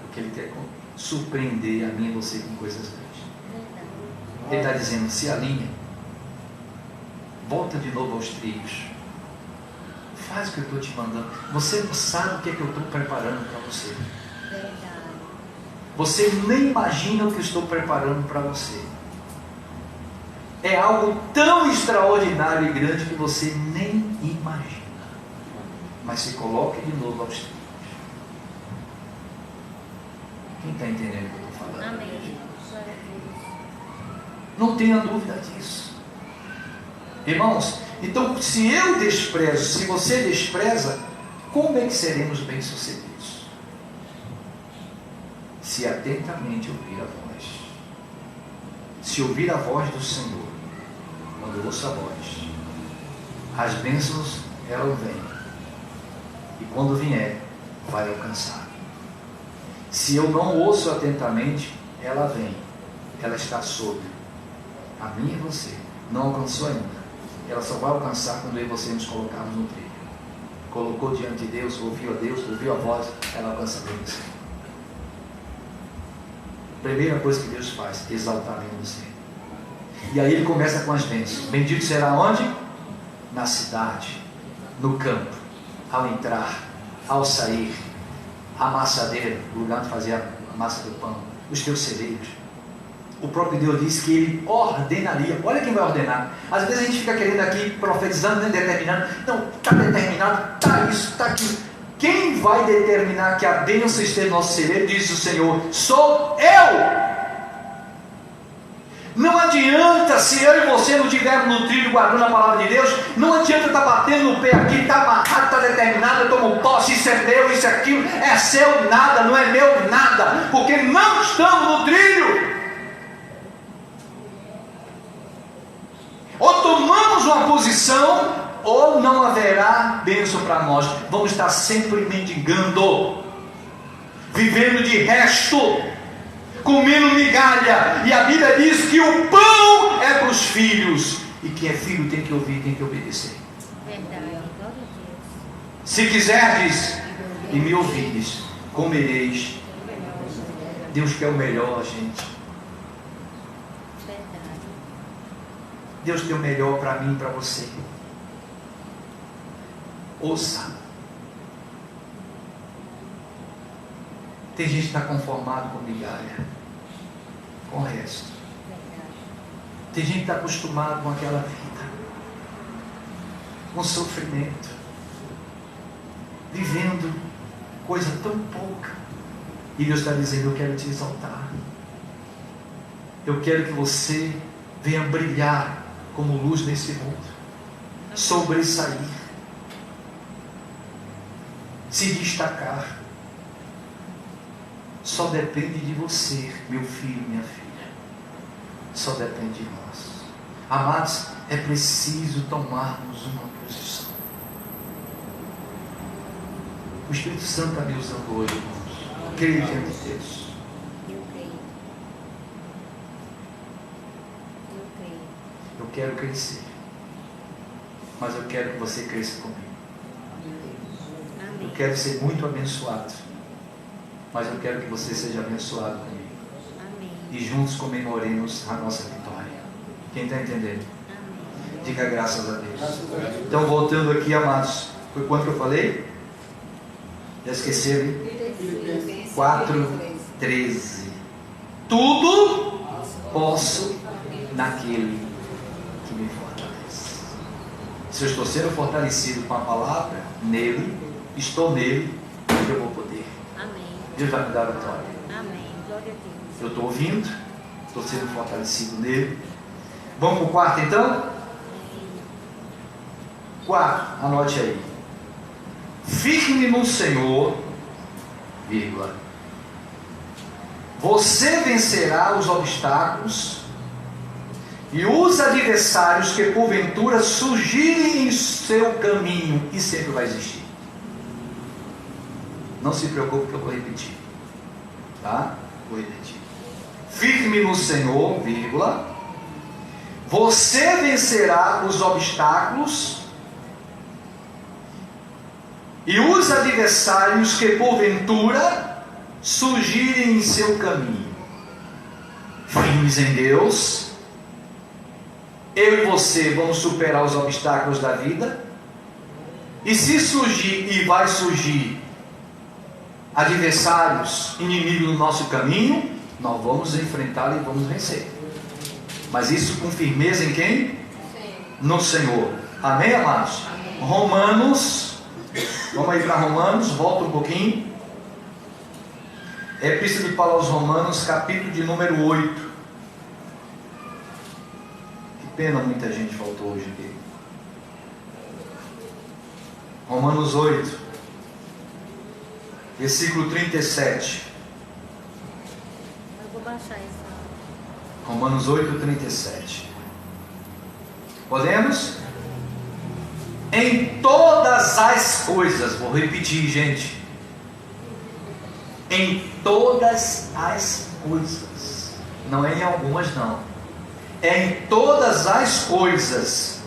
Porque Ele quer surpreender a mim e você com coisas grandes. Ele está dizendo, se alinha, volta de novo aos trilhos, faz o que eu estou te mandando. Você não sabe o que é que eu estou preparando para você. Você nem imagina o que eu estou preparando para você. É algo tão extraordinário e grande que você nem imagina. Mas se coloque de novo aos trilhos. Quem está entendendo o que eu estou falando? Amém. Não tenha dúvida disso. Irmãos, então se eu desprezo, se você despreza, como é que seremos bem-sucedidos? Se atentamente ouvir a voz. Se ouvir a voz do Senhor, quando eu ouço a voz, as bênçãos elas vêm. E quando vier, vai alcançar. Se eu não ouço atentamente, ela vem. Ela está sobre a mim e você. Não alcançou ainda. Ela só vai alcançar quando eu e você nos colocarmos no trilho. Colocou diante de Deus, ouviu a voz, ela alcança a bênção. Primeira coisa que Deus faz, exaltar em você. E aí ele começa com as bênçãos. Bendito será onde? Na cidade, no campo, ao entrar, ao sair, a amassadeira, o lugar de fazer a massa do pão, os teus celeiros. O próprio Deus disse que Ele ordenaria. Olha quem vai ordenar. Às vezes a gente fica querendo aqui, profetizando, determinando. Não, está determinado, está isso, está aquilo. Quem vai determinar que a bênção esteja no nosso celeiro, diz o Senhor, sou eu. Não adianta, se eu e você não estivermos no trilho guardando a palavra de Deus, não adianta estar batendo no pé aqui, está amarrado, está determinado, eu tomo posse, isso é meu, isso é aquilo, é seu nada, não é meu nada, porque não estamos no trilho. Ou tomamos uma posição, ou não haverá bênção para nós. Vamos estar sempre mendigando, vivendo de resto, comendo migalha. E a Bíblia diz que o pão é para os filhos. E quem é filho tem que ouvir, tem que obedecer. Verdade. Se quiserdes e me ouvirdes, comereis. Deus quer o melhor, gente. Deus tem o melhor para mim e para você. Ouça. Tem gente que está conformado com migalha, com o resto. Tem gente que está acostumado com aquela vida, com sofrimento, vivendo coisa tão pouca. E Deus está dizendo, eu quero te exaltar. Eu quero que você venha brilhar como luz nesse mundo, sobressair, se destacar. Só depende de você, meu filho, minha filha. Só depende de nós. Amados, é preciso tomarmos uma posição. O Espírito Santo está me usando hoje, irmãos. Creio diante de Deus. Eu creio. Eu creio. Eu quero crescer. Mas eu quero que você cresça comigo. Eu Amém. quero ser muito abençoado. Mas eu quero que você seja abençoado comigo. Amém. E juntos comemoremos a nossa vitória. Quem está entendendo? Amém. Diga graças a Deus. Então, voltando aqui, amados. Foi quanto que eu falei? Já esqueceram? 4:13. Tudo posso naquele que me fortalece. Se eu estou sendo fortalecido com a palavra, nele, estou nele, eu vou poder. Amém. Deus vai me dar a vitória. Amém. Glória a Deus. Eu estou ouvindo, estou sendo fortalecido nele. Vamos para o quarto então? 4, anote aí. Firme no Senhor, vírgula. Você vencerá os obstáculos e os adversários que porventura surgirem em seu caminho, e sempre vai existir. Não se preocupe que eu vou repetir. Tá? Vou repetir. Firme no Senhor, vírgula. Você vencerá os obstáculos e os adversários que porventura surgirem em seu caminho. Firmes em Deus, eu e você vamos superar os obstáculos da vida. E se surgir, e vai surgir, adversários, inimigos no nosso caminho, nós vamos enfrentar e vamos vencer. Mas isso com firmeza em quem? No Senhor. Amém, amados? Amém. Romanos, vamos aí para Romanos, volta um pouquinho. Epístola de Paulo aos Romanos, capítulo de número 8. Que pena, muita gente faltou hoje aqui. Romanos 8, versículo 37. Eu vou baixar isso. Romanos 8, 37. Podemos? Em todas as coisas, vou repetir, gente. Em todas as coisas. Não é em algumas, não. É em todas as coisas.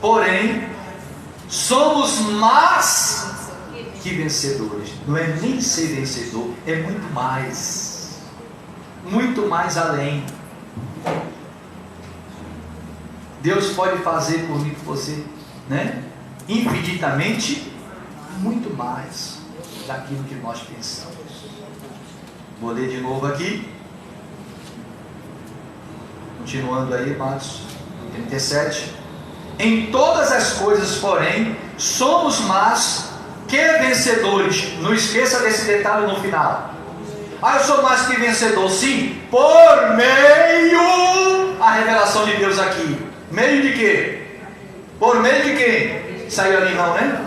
Porém, somos mais que vencedores. Não é nem ser vencedor, é muito mais. Muito mais além. Deus pode fazer por mim, por você, né? Infinitamente, muito mais daquilo que nós pensamos. Vou ler de novo aqui. Continuando aí, Marcos 37. Em todas as coisas, porém, somos mais que vencedores. Não esqueça desse detalhe no final. Eu sou mais que vencedor, sim, por meio, a revelação de Deus aqui. Meio de quê? Por meio de quem? Saiu ali não, né?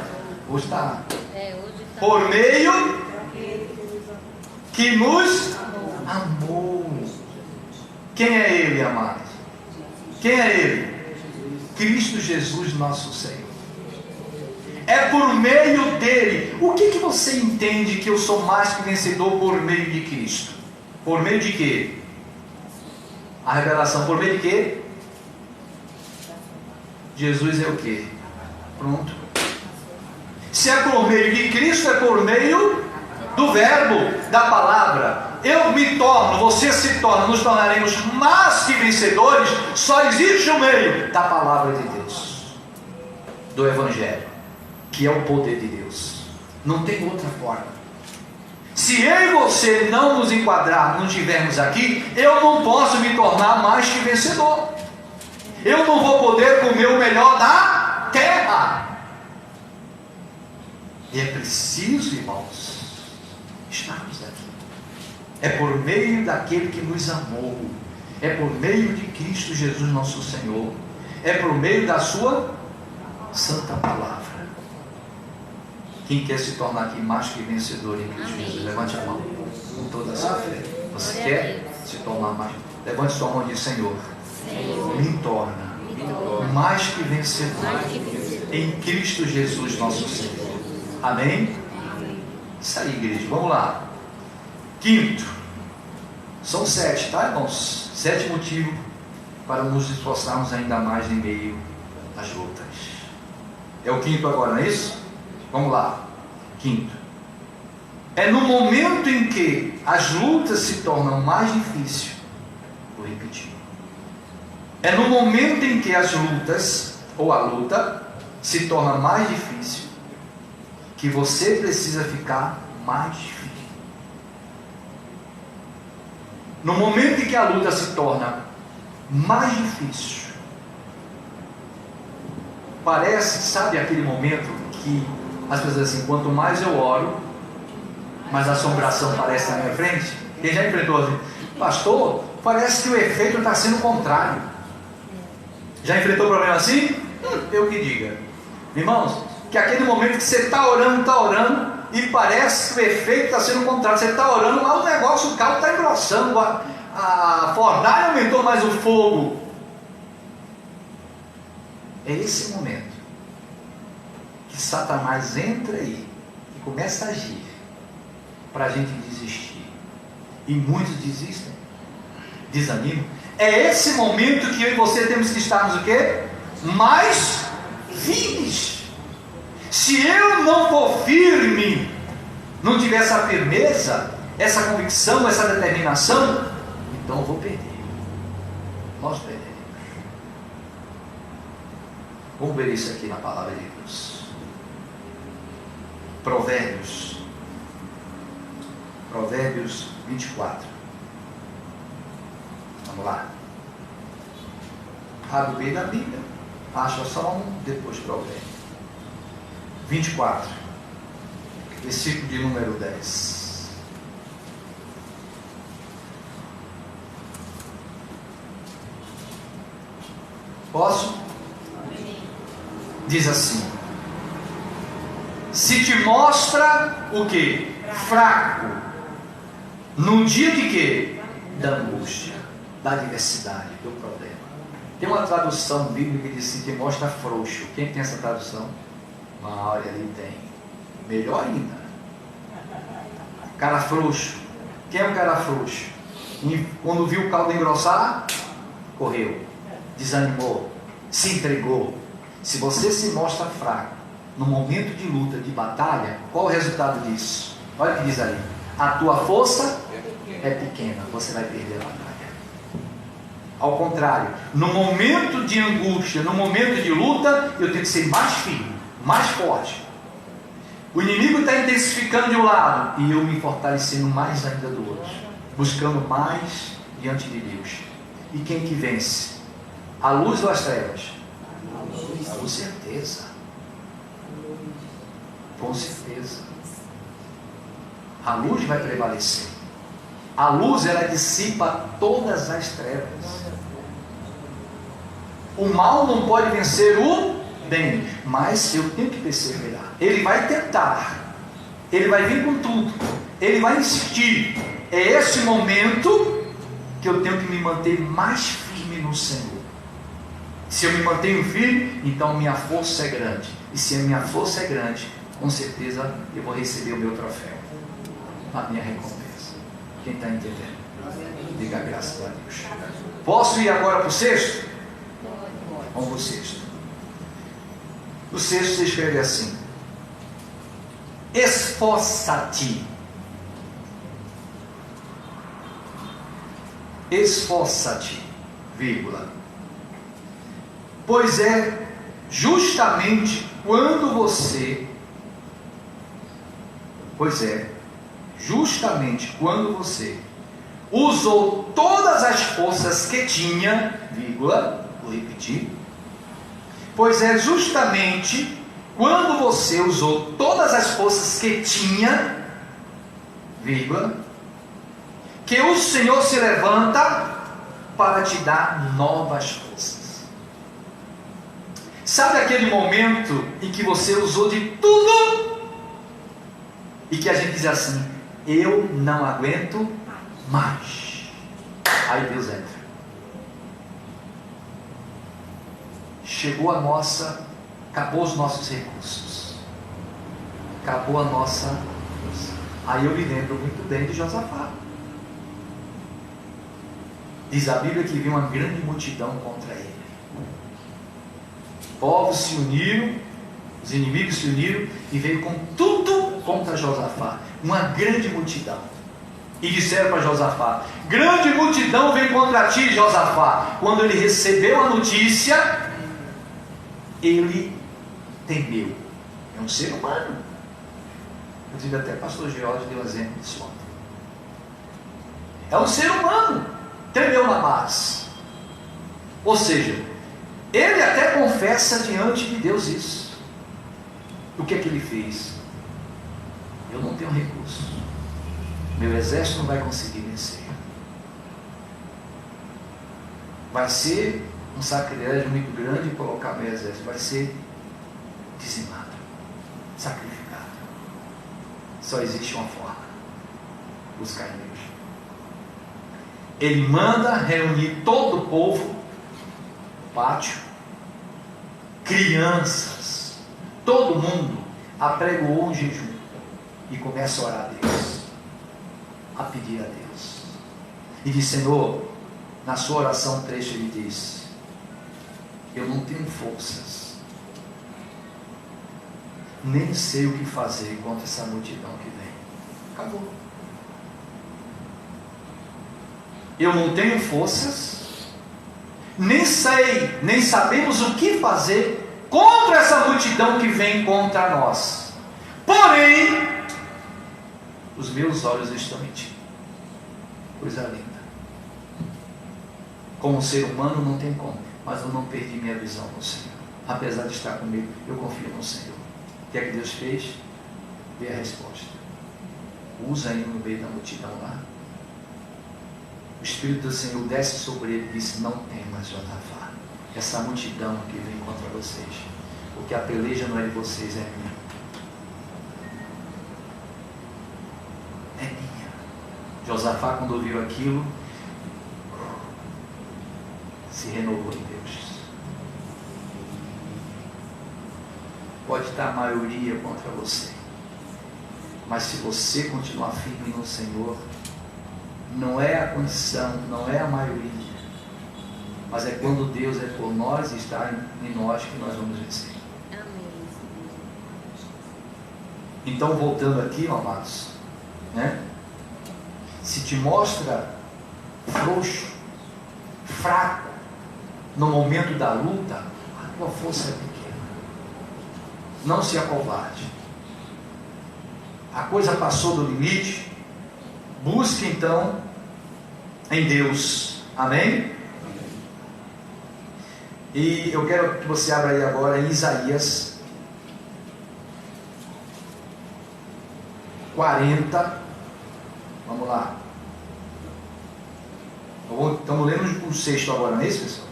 Hoje está. Hoje tá. Por meio que nos amou. Quem é Ele, amado? Quem é Ele? Cristo Jesus, nosso Senhor. É por meio dele. O que você entende que eu sou mais que vencedor por meio de Cristo? Por meio de quê? A revelação, por meio de quê? Jesus é o quê? Pronto. Se é por meio de Cristo, é por meio do verbo, da palavra. Eu me torno, você se torna, nos tornaremos mais que vencedores. Só existe um meio da palavra de Deus, do Evangelho, que é o poder de Deus. Não tem outra forma. Se eu e você não nos enquadrar, não estivermos aqui, eu não posso me tornar mais que vencedor. Eu não vou poder comer o melhor da terra. E é preciso, irmãos, estarmos aqui. É por meio daquele que nos amou. É por meio de Cristo Jesus nosso Senhor. É por meio da sua santa palavra. Quem quer se tornar aqui mais que vencedor em Cristo Jesus? Levante a mão com toda a sua fé. Você quer se tornar mais? Levante sua mão e diz: Senhor, me torna mais que vencedor em Cristo Jesus nosso Senhor. Amém? Isso aí, igreja. Vamos lá. Quinto. São 7, tá, irmãos? 7 motivos para nos esforçarmos ainda mais em meio às lutas. É o quinto agora, não é isso? Vamos lá. Quinto. É no momento em que as lutas se tornam mais difíceis. Vou repetir. É no momento em que as lutas, ou a luta, se torna mais difícil, que você precisa ficar mais firme. No momento em que a luta se torna mais difícil, parece, sabe aquele momento que as pessoas dizem assim, quanto mais eu oro, mais a assombração aparece na minha frente? Quem já enfrentou assim, pastor, parece que o efeito está sendo o contrário. Já enfrentou problema assim? Eu que diga. Irmãos, que aquele momento que você está orando, e parece que o efeito está sendo o contrário. Você está orando, mas o negócio, o caldo está engrossando, a fornalha aumentou mais o fogo. É esse momento que Satanás entra aí e começa a agir para a gente desistir. E muitos desistem, desanimam. É esse momento que eu e você temos que estarmos o quê? Mais firmes. Se eu não for firme, não tiver essa firmeza, essa convicção, essa determinação, então eu vou perder. Nós perderemos. Vamos ver isso aqui na palavra de Deus. Provérbios 24. Vamos lá. Abre bem da Bíblia. Acha só um, depois Provérbios 24, versículo de número 10. Posso? Diz assim: se te mostra o que? Fraco, no dia de quê? Da angústia, da adversidade, do problema. Tem uma tradução bíblica que diz assim, que mostra frouxo. Quem tem essa tradução? Olha, ali tem. Melhor ainda. Cara frouxo. Quem é um cara frouxo? Quando viu o caldo engrossar, correu, desanimou, se entregou. Se você se mostra fraco no momento de luta, de batalha, qual o resultado disso? Olha o que diz ali: a tua força é pequena, você vai perder a batalha. Ao contrário, no momento de angústia, no momento de luta, eu tenho que ser mais firme, mais forte. O inimigo está intensificando de um lado e eu me fortalecendo mais ainda do outro, buscando mais diante de Deus. E quem que vence? A luz ou as trevas? Com certeza. Com certeza. A luz vai prevalecer. A luz, ela dissipa todas as trevas. O mal não pode vencer o bem, mas eu tenho que perseverar. Ele vai tentar, ele vai vir com tudo, ele vai insistir. É esse momento que eu tenho que me manter mais firme no Senhor. Se eu me mantenho firme, então minha força é grande. E se a minha força é grande, com certeza eu vou receber o meu troféu, a minha recompensa. Quem está entendendo? Diga graças a Deus. Posso ir agora para o sexto? Vamos para o sexto. O sexto se escreve assim: esforça-te. Esforça-te, vírgula. Pois é justamente quando você usou todas as forças que tinha, vírgula, vou repetir. Pois é justamente quando você usou todas as forças que tinha, vírgula, que o Senhor se levanta para te dar novas forças. Sabe aquele momento em que você usou de tudo e que a gente diz assim: eu não aguento mais. Aí Deus entra. Chegou a nossa, acabou os nossos recursos, acabou a nossa Deus. Aí eu me lembro muito bem de Josafá. Diz a Bíblia que veio uma grande multidão contra ele. Povos se uniram, os inimigos se uniram e veio com tudo contra Josafá. Uma grande multidão. E disseram para Josafá: grande multidão vem contra ti, Josafá. Quando ele recebeu a notícia, ele temeu. É um ser humano. Inclusive até pastor George deu exemplo disso ontem. É um ser humano. Tremeu na base. Ou seja, ele até confessa diante de Deus isso. O que é que ele fez? Eu não tenho recurso. Meu exército não vai conseguir vencer. Vai ser um sacrilégio muito grande colocar meu exército. Vai ser dizimado, sacrificado. Só existe uma forma: buscar em Deus. Ele manda reunir todo o povo, pátio, crianças, todo mundo, apregoou um jejum e começa a orar a Deus, a pedir a Deus. E diz: Senhor, na sua oração trecho ele diz: eu não tenho forças, nem sei o que fazer contra essa multidão que vem. Acabou. Eu não tenho forças, nem sei, nem sabemos o que fazer contra essa multidão que vem contra nós. Porém, os meus olhos estão em ti. Coisa linda. Como ser humano não tem como, mas eu não perdi minha visão no Senhor. Apesar de estar comigo, eu confio no Senhor. O que é que Deus fez? Dê a resposta. Usa ele no meio da multidão lá. O Espírito do Senhor desce sobre ele e disse: não temas, Josafá, essa multidão que vem contra vocês, porque a peleja não é de vocês, é minha. É minha. Josafá, quando ouviu aquilo, se renovou em Deus. Pode estar a maioria contra você, mas se você continuar firme no Senhor, não é a condição, não é a maioria, mas é quando Deus é por nós e está em nós que nós vamos vencer. Amém. Então, voltando aqui, amados, né? Se te mostra frouxo, fraco, no momento da luta, a tua força é pequena. Não se acovarde. A coisa passou do limite. Busque então em Deus. Amém? E eu quero que você abra aí agora em Isaías 40. Vamos lá. Estamos lendo o 6 agora, não é isso, pessoal?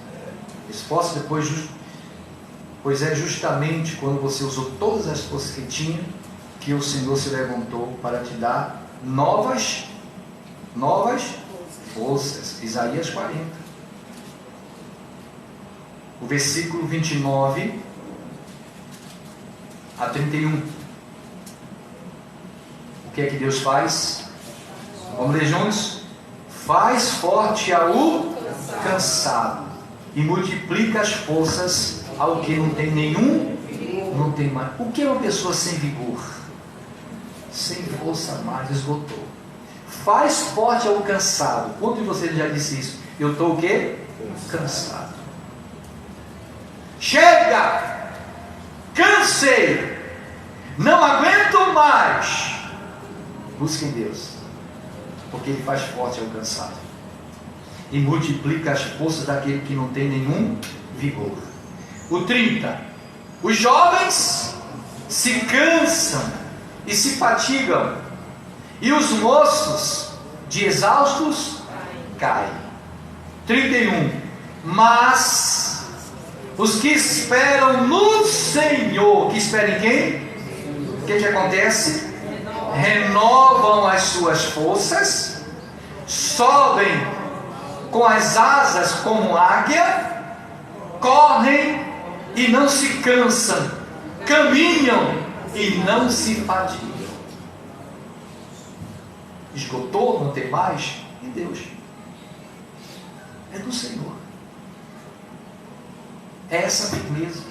Esforço depois, pois é justamente quando você usou todas as forças que tinha, que o Senhor se levantou para te dar novas forças. Isaías 40. O versículo 29 a 31. O que é que Deus faz? Vamos ler juntos? Faz forte ao cansado e multiplica as forças ao que não tem nenhum, não tem mais. O que é uma pessoa sem vigor? Sem força mais, esgotou. Faz forte ao cansado. Quanto de vocês já disse isso? Eu estou o quê? Cansado. Chega! Cansei! Não aguento mais! Busque em Deus, porque Ele faz forte ao cansado e multiplica as forças daquele que não tem nenhum vigor. O 30. Os jovens se cansam e se fatigam, e os moços de exaustos caem. 31. Mas os que esperam no Senhor, que esperam em quem? O que acontece? Renovam as suas forças, sobem com as asas como águia, correm e não se cansam, caminham e não se fatigam. esgotou, não tem mais, em Deus. É do Senhor. É essa firmeza,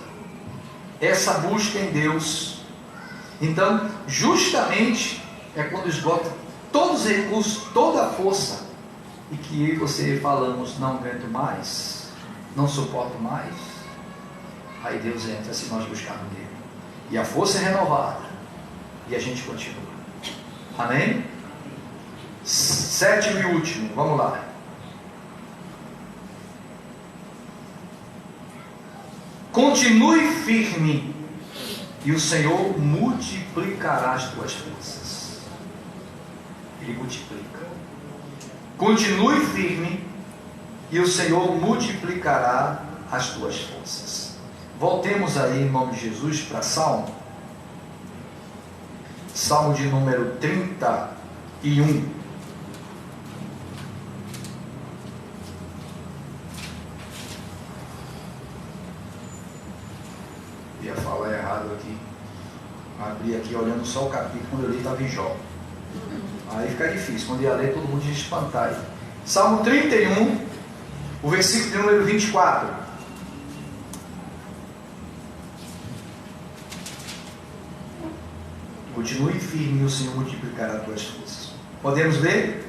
essa busca em Deus. Então, justamente é quando esgota todos os recursos, toda a força, e que eu e você falamos, não aguento mais, não suporto mais. Aí Deus entra se nós buscarmos nele. E a força é renovada. E a gente continua. Amém? Sétimo e último, vamos lá. Continue firme, e o Senhor multiplicará as tuas forças. Ele multiplica. Continue firme, e o Senhor multiplicará as tuas forças. Voltemos aí em nome de Jesus para Salmo. Salmo de número 31. Ia falar errado aqui. Abri aqui olhando só o capítulo, quando eu li estava em Jó. Aí fica difícil, quando ia ler todo mundo ia espantar aí. Salmo 31, o versículo de número 24. Continue firme e o Senhor multiplicará as tuas forças. Podemos ler?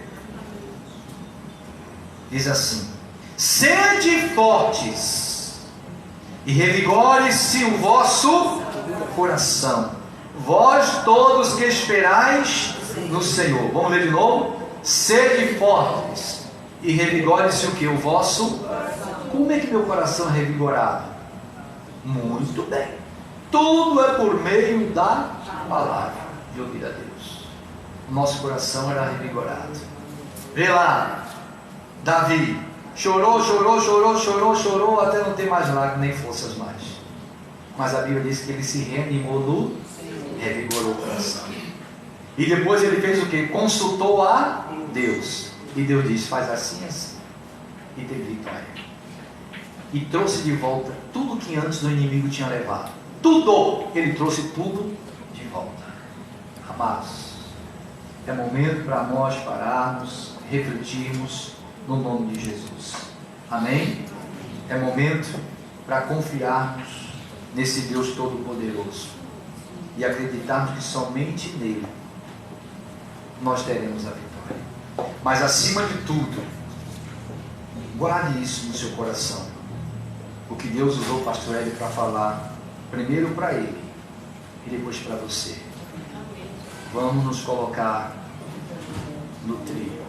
Diz assim: sede fortes e revigore-se o vosso coração, vós todos que esperais no Senhor. Vamos ler de novo? Sede fortes e revigore-se o que? O vosso. Como é que meu coração é revigorado? Muito bem. Tudo é por meio da palavra, de ouvir a Deus. O nosso coração era revigorado. Vê lá, Davi chorou, até não ter mais lágrimas nem forças mais. Mas a Bíblia diz que ele se reanimou, revigorou o coração. E depois ele fez o que? Consultou a Deus. E Deus disse: faz assim, assim. E teve vitória. E trouxe de volta tudo que antes do inimigo tinha levado. Tudo! Ele trouxe tudo de volta. Amados, é momento para nós pararmos, refletirmos no nome de Jesus. Amém? É momento para confiarmos nesse Deus Todo-Poderoso e acreditarmos que somente nele nós teremos a vitória. Mas acima de tudo, guarde isso no seu coração. O que Deus usou o pastor Hélio para falar, primeiro para ele e depois para você. Vamos nos colocar no trilho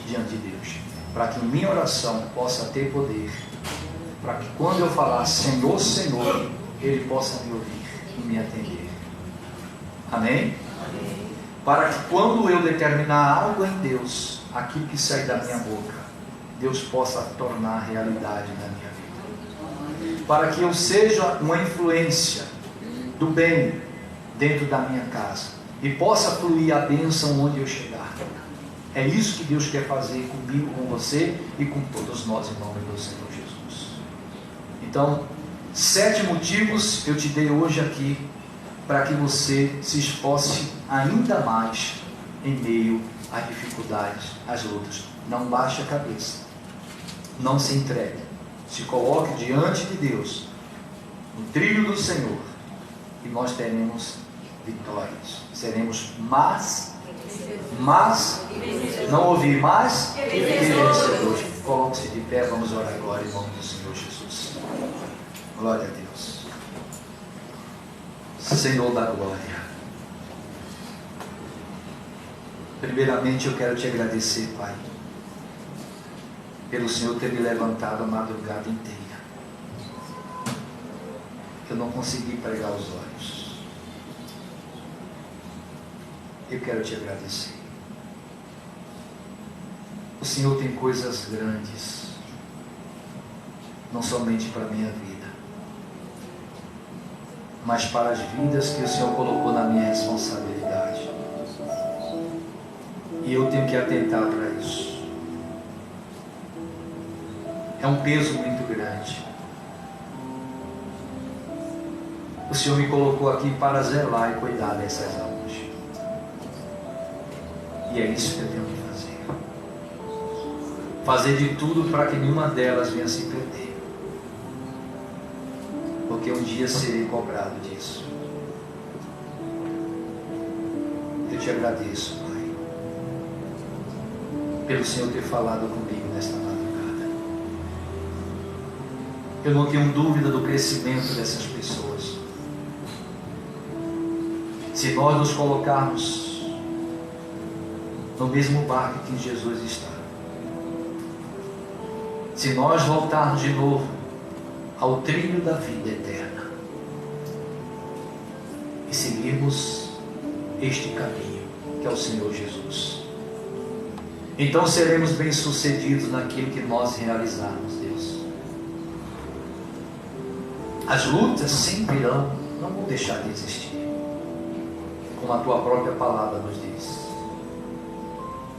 diante de Deus, para que minha oração possa ter poder, para que quando eu falar Senhor, Senhor, Ele possa me ouvir e me atender. Amém? Amém. Para que quando eu determinar algo em Deus, aquilo que sai da minha boca, Deus possa tornar realidade na minha vida. Para que eu seja uma influência do bem dentro da minha casa e possa fluir a bênção onde eu chegar. É isso que Deus quer fazer comigo, com você e com todos nós, em nome do Senhor Jesus. Então, 7 motivos eu te dei hoje aqui para que você se esforce ainda mais em meio às dificuldades, às lutas. Não baixe a cabeça, não se entregue, se coloque diante de Deus, no trilho do Senhor, e nós teremos vitórias. Seremos não ouvir mais que vencedores. Coloque-se de pé, vamos orar agora em nome do Senhor Jesus. Glória a Deus. Senhor da glória, primeiramente eu quero te agradecer, Pai, pelo Senhor ter me levantado a madrugada inteira. Eu não consegui pregar os olhos. Eu quero te agradecer. O Senhor tem coisas grandes, não somente para a minha vida, mas para as vidas que o Senhor colocou na minha responsabilidade. E eu tenho que atentar para isso. É um peso muito grande. O Senhor me colocou aqui para zelar e cuidar dessas almas. E é isso que eu tenho que fazer. Fazer de tudo para que nenhuma delas venha se perder. Porque um dia serei cobrado disso. Eu te agradeço, Pai, pelo Senhor ter falado comigo nesta madrugada. Eu não tenho dúvida do crescimento dessas pessoas. Se nós nos colocarmos no mesmo barco que Jesus está, se nós voltarmos de novo ao trilho da vida eterna e seguirmos este caminho que é o Senhor Jesus, então seremos bem-sucedidos naquilo que nós realizarmos, Deus. As lutas sempre virão, não vão deixar de existir, como a tua própria palavra nos diz.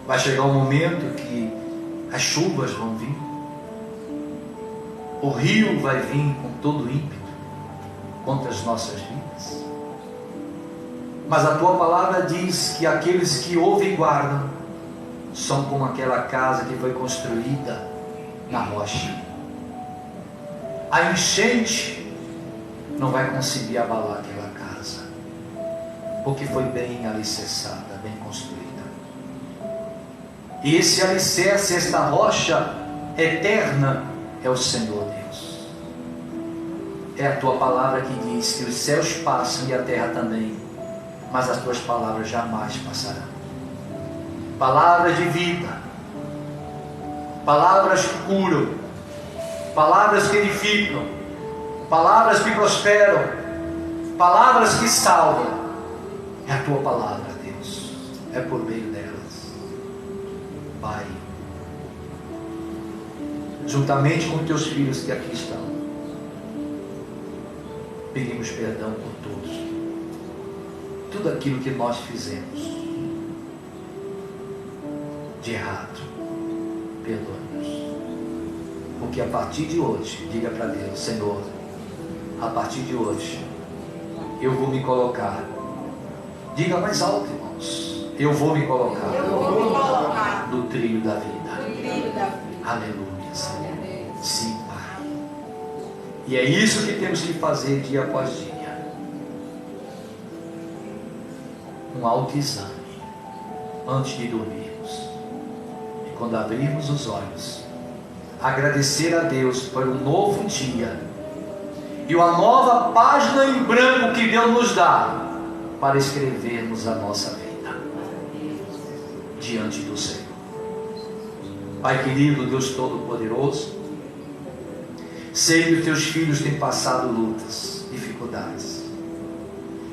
Vai chegar um momento que as chuvas vão vir, o rio vai vir com todo ímpeto contra as nossas vidas. Mas a tua palavra diz que aqueles que ouvem e guardam são como aquela casa que foi construída na rocha. A enchente não vai conseguir abalar aquela casa, porque foi bem alicerçada, bem construída. E esse alicerce, esta rocha eterna, é o Senhor Deus. É a tua palavra que diz que os céus passam e a terra também, mas as tuas palavras jamais passarão. Palavras de vida, palavras que curam, palavras que edificam, palavras que prosperam, palavras que salvam. É a tua palavra, Deus. É por meio delas, Pai, juntamente com teus filhos que aqui estão, pedimos perdão por todos, tudo aquilo que nós fizemos de errado. Perdoa-nos, porque a partir de hoje, diga para Deus: Senhor, a partir de hoje eu vou me colocar, diga mais alto, irmãos, eu vou me colocar no trilho da vida. Aleluia, Senhor. Sim, Pai. E é isso que temos que fazer dia após dia. Um autoexame antes de dormirmos. E quando abrirmos os olhos, agradecer a Deus por um novo dia e uma nova página em branco que Deus nos dá para escrevermos a nossa vida diante do Senhor. Pai querido, Deus Todo-Poderoso, sei que os teus filhos têm passado lutas, dificuldades.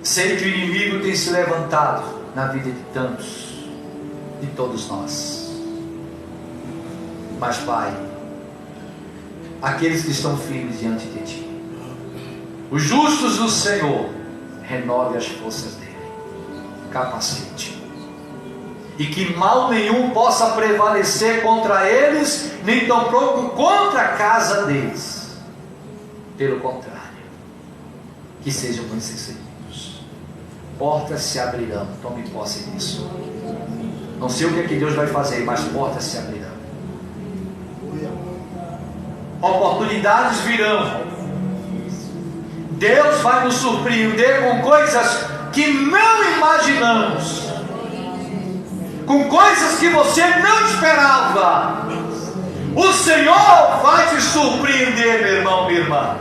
Sei que o inimigo tem se levantado na vida de tantos, de todos nós. Mas, Pai, aqueles que estão firmes diante de Ti, os justos do Senhor, renove as forças dele, capacite, e que mal nenhum possa prevalecer contra eles, nem tampouco contra a casa deles. Pelo contrário, que sejam bem-sucedidos. Portas se abrirão, tome posse disso. Não sei o que é que Deus vai fazer, mas portas se abrirão. Oportunidades virão. Deus vai nos surpreender com coisas que não imaginamos, com coisas que você não esperava. O Senhor vai te surpreender, meu irmão, minha irmã.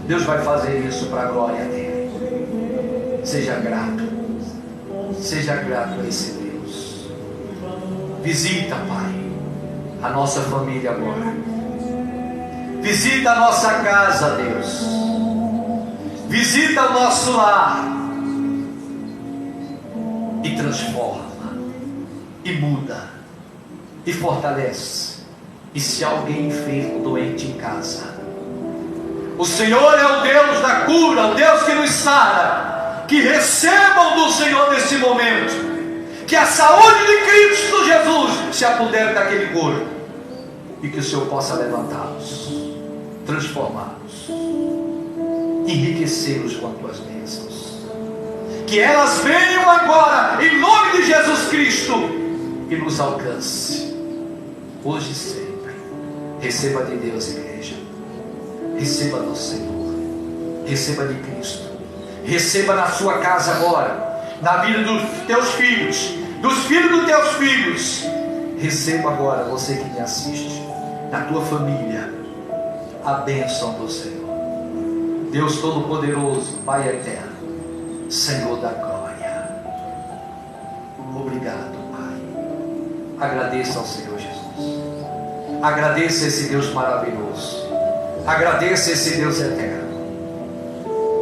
Deus vai fazer isso para a glória dele. Seja grato a esse Deus. Visita, Pai, a nossa família agora. Visita a nossa casa, Deus. Visita o nosso lar e transforma, e muda, e fortalece. E se alguém enfermo, doente em casa, o Senhor é o Deus da cura, o Deus que nos sara. Que recebam do Senhor nesse momento, que a saúde de Cristo Jesus se apodere daquele corpo, e que o Senhor possa levantá-los, transformá-los, enriquecê-los com as tuas bênçãos. Que elas venham agora, em nome de Jesus Cristo, e nos alcance, hoje e sempre. Receba de Deus, igreja. Receba do Senhor. Receba de Cristo. Receba na sua casa agora, na vida dos teus filhos, dos filhos dos teus filhos. Receba agora, você que me assiste, na tua família, a bênção do Senhor. Deus Todo-Poderoso, Pai Eterno, Senhor da Glória. Obrigado, Pai. Agradeça ao Senhor Jesus. Agradeça esse Deus maravilhoso. Agradeça esse Deus eterno.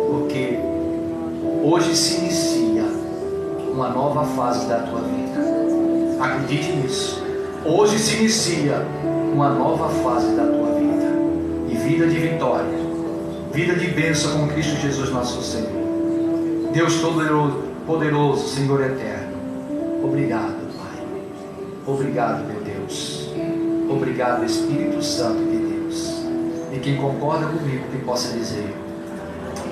Porque hoje se inicia uma nova fase da tua vida. Acredite nisso. Hoje se inicia uma nova fase da tua vida. E vida de vitória. Vida de bênção com Cristo Jesus nosso Senhor. Deus Todo-Poderoso, Senhor eterno. Obrigado, Pai. Obrigado, meu Deus. Obrigado, Espírito Santo de Deus. E quem concorda comigo, que possa dizer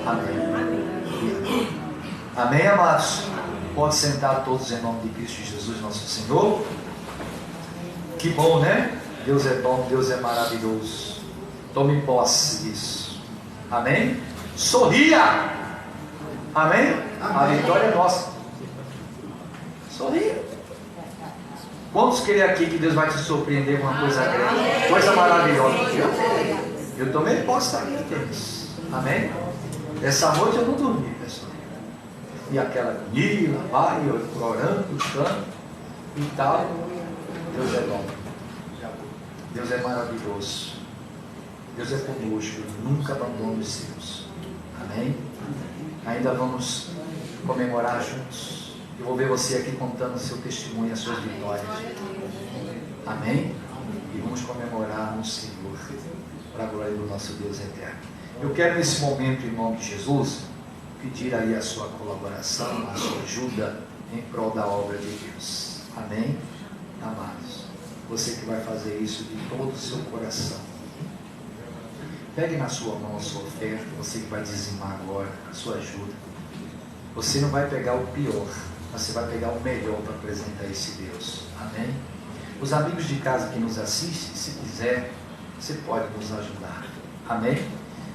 amém. Amém, amados? Pode sentar todos em nome de Cristo Jesus nosso Senhor. Que bom, né? Deus é bom, Deus é maravilhoso. Tome posse disso. Amém? Sorria. Amém? A vitória é nossa. Sorria. Quantos querem aqui que Deus vai te surpreender com uma coisa grande? Coisa maravilhosa. Eu tomei posse daquilo que é isso. Amém? Essa noite eu não dormi, pessoal. E aquela agonia, vai, eu orando, buscando e tal. Deus é bom. Deus é maravilhoso. Deus é conosco. Nunca abandona os seus. Amém? Ainda vamos comemorar juntos. Eu vou ver você aqui contando o seu testemunho, as suas vitórias. Amém? E vamos comemorar no Senhor, para a glória do nosso Deus eterno. Eu quero nesse momento, em nome de Jesus, pedir aí a sua colaboração, a sua ajuda em prol da obra de Deus. Amém? Amados, você que vai fazer isso de todo o seu coração. Pegue na sua mão a sua oferta, você que vai dizimar agora, a sua ajuda. Você não vai pegar o pior, mas você vai pegar o melhor para apresentar a esse Deus. Amém? Os amigos de casa que nos assistem, se quiser, você pode nos ajudar. Amém?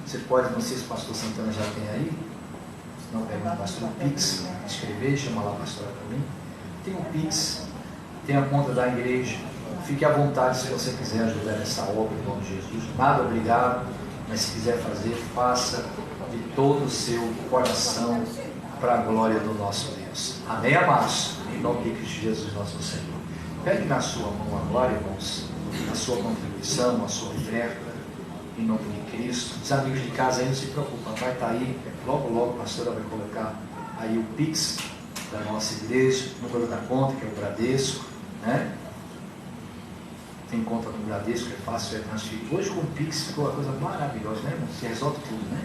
Você pode, não sei se o pastor Santana já tem aí. Não, pega o pastor Pix, escrever, chama lá a pastora para mim. Tem um Pix, tem a conta da igreja. Fique à vontade se você quiser ajudar nessa obra em nome de Jesus. Nada obrigado, mas se quiser fazer, faça de todo o seu coração para a glória do nosso Deus. Amém, amados? Em nome de Cristo Jesus, nosso Senhor. Pegue na sua mão agora, irmãos, a sua contribuição, a sua oferta, em nome de Cristo. Os amigos de casa aí não se preocupam, vai estar aí, logo logo a pastora vai colocar aí o Pix da nossa igreja, o número da conta, que é o Bradesco, né? Tem conta no Bradesco, é fácil, é transferir. Hoje com o Pix ficou uma coisa maravilhosa, né, irmão? Se resolve tudo, né?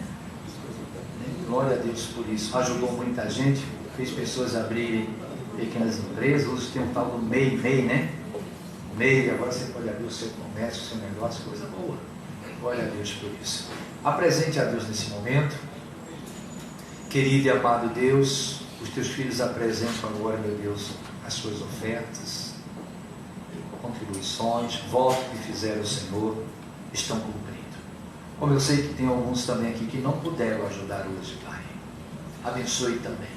Glória a Deus por isso. Ajudou muita gente, fez pessoas abrirem pequenas empresas. Hoje tem um tal do MEI, né? MEI, agora você pode abrir o seu comércio, o seu negócio, coisa boa. Glória a Deus por isso. Apresente a Deus nesse momento. Querido e amado Deus, os teus filhos apresentam agora, meu Deus, as suas ofertas, contribuições, votos que fizeram o Senhor, estão cumprindo. Como eu sei que tem alguns também aqui que não puderam ajudar hoje, Pai. Abençoe também.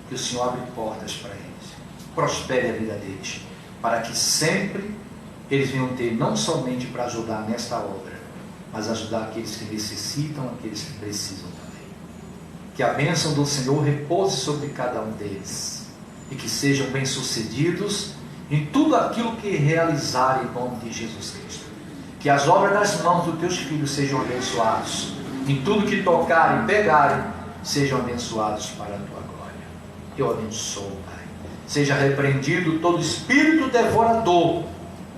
Que o Senhor abre portas para eles. Prospere a vida deles. Para que sempre eles venham ter, não somente para ajudar nesta obra, mas ajudar aqueles que necessitam, aqueles que precisam também. Que a bênção do Senhor repouse sobre cada um deles. E que sejam bem-sucedidos em tudo aquilo que realizarem em nome de Jesus Cristo. Que as obras das mãos dos teus filhos sejam abençoados. Em tudo que tocarem, pegarem, sejam abençoados para a tua glória. Eu abençoo, Pai. Seja repreendido todo espírito devorador,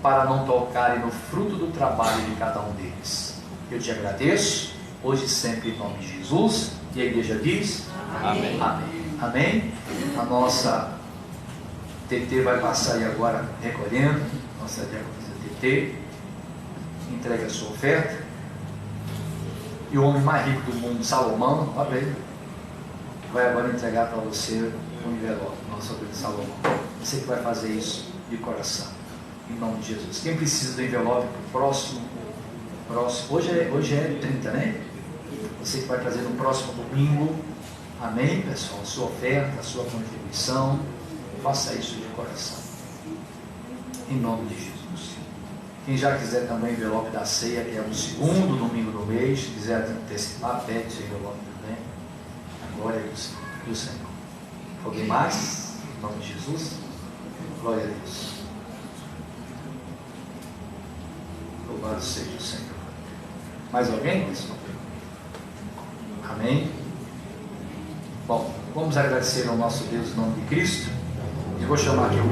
para não tocarem no fruto do trabalho de cada um deles. Eu te agradeço, hoje e sempre, em nome de Jesus. E a igreja diz: amém. Amém. Amém. A nossa TT vai passar aí agora recolhendo. Nossa diaconisa TT. Entregue a sua oferta. E o homem mais rico do mundo, Salomão, olha aí, vai agora entregar para você um envelope, nosso obreiro Salomão. Você que vai fazer isso de coração, em nome de Jesus. Quem precisa do envelope para o próximo, hoje é 30, né? Você que vai trazer no próximo domingo, amém, pessoal? A sua oferta, a sua contribuição, faça isso de coração, em nome de Jesus. Quem já quiser também o envelope da ceia, que é o segundo domingo do mês, se quiser antecipar, pede esse envelope também. Glória do Senhor. Alguém mais? Em nome de Jesus? Glória a Deus. Louvado seja o Senhor. Mais alguém, pessoal? Amém? Bom, vamos agradecer ao nosso Deus em nome de Cristo. Eu vou chamar aqui o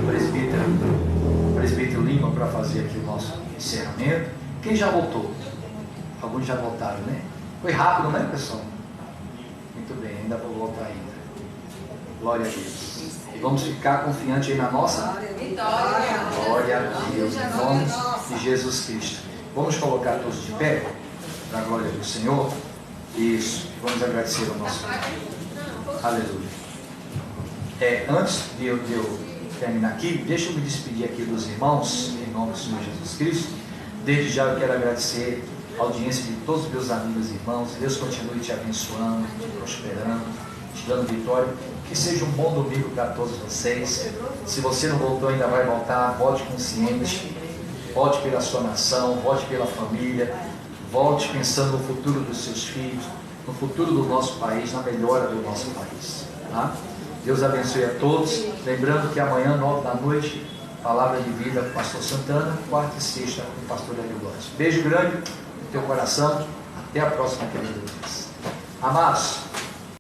presbítero Lima para fazer aqui o nosso encerramento. Quem já voltou? Alguns já voltaram, né? Foi rápido, né, pessoal? Muito bem, ainda vou voltar ainda. Glória a Deus. E vamos ficar confiantes aí na nossa vitória. Glória a Deus, em nome de Jesus Cristo. Vamos colocar todos de pé, para a glória do Senhor. Isso, vamos agradecer ao nosso Deus. Aleluia. Antes de eu terminar aqui, deixa eu me despedir aqui dos irmãos, em nome do Senhor Jesus Cristo. Desde já eu quero agradecer a audiência de todos os meus amigos e irmãos. Deus continue te abençoando, te prosperando, te dando vitória. Que seja um bom domingo para todos vocês. Se você não voltou, ainda vai voltar. Volte consciente, volte pela sua nação, volte pela família, volte pensando no futuro dos seus filhos, no futuro do nosso país, na melhora do nosso país. Tá? Deus abençoe a todos. Lembrando que amanhã, 9 da noite, Palavra de Vida com o pastor Santana, quarta e sexta com o pastor Daniel Góes. Beijo grande no teu coração. Até a próxima, querido Deus. Amados,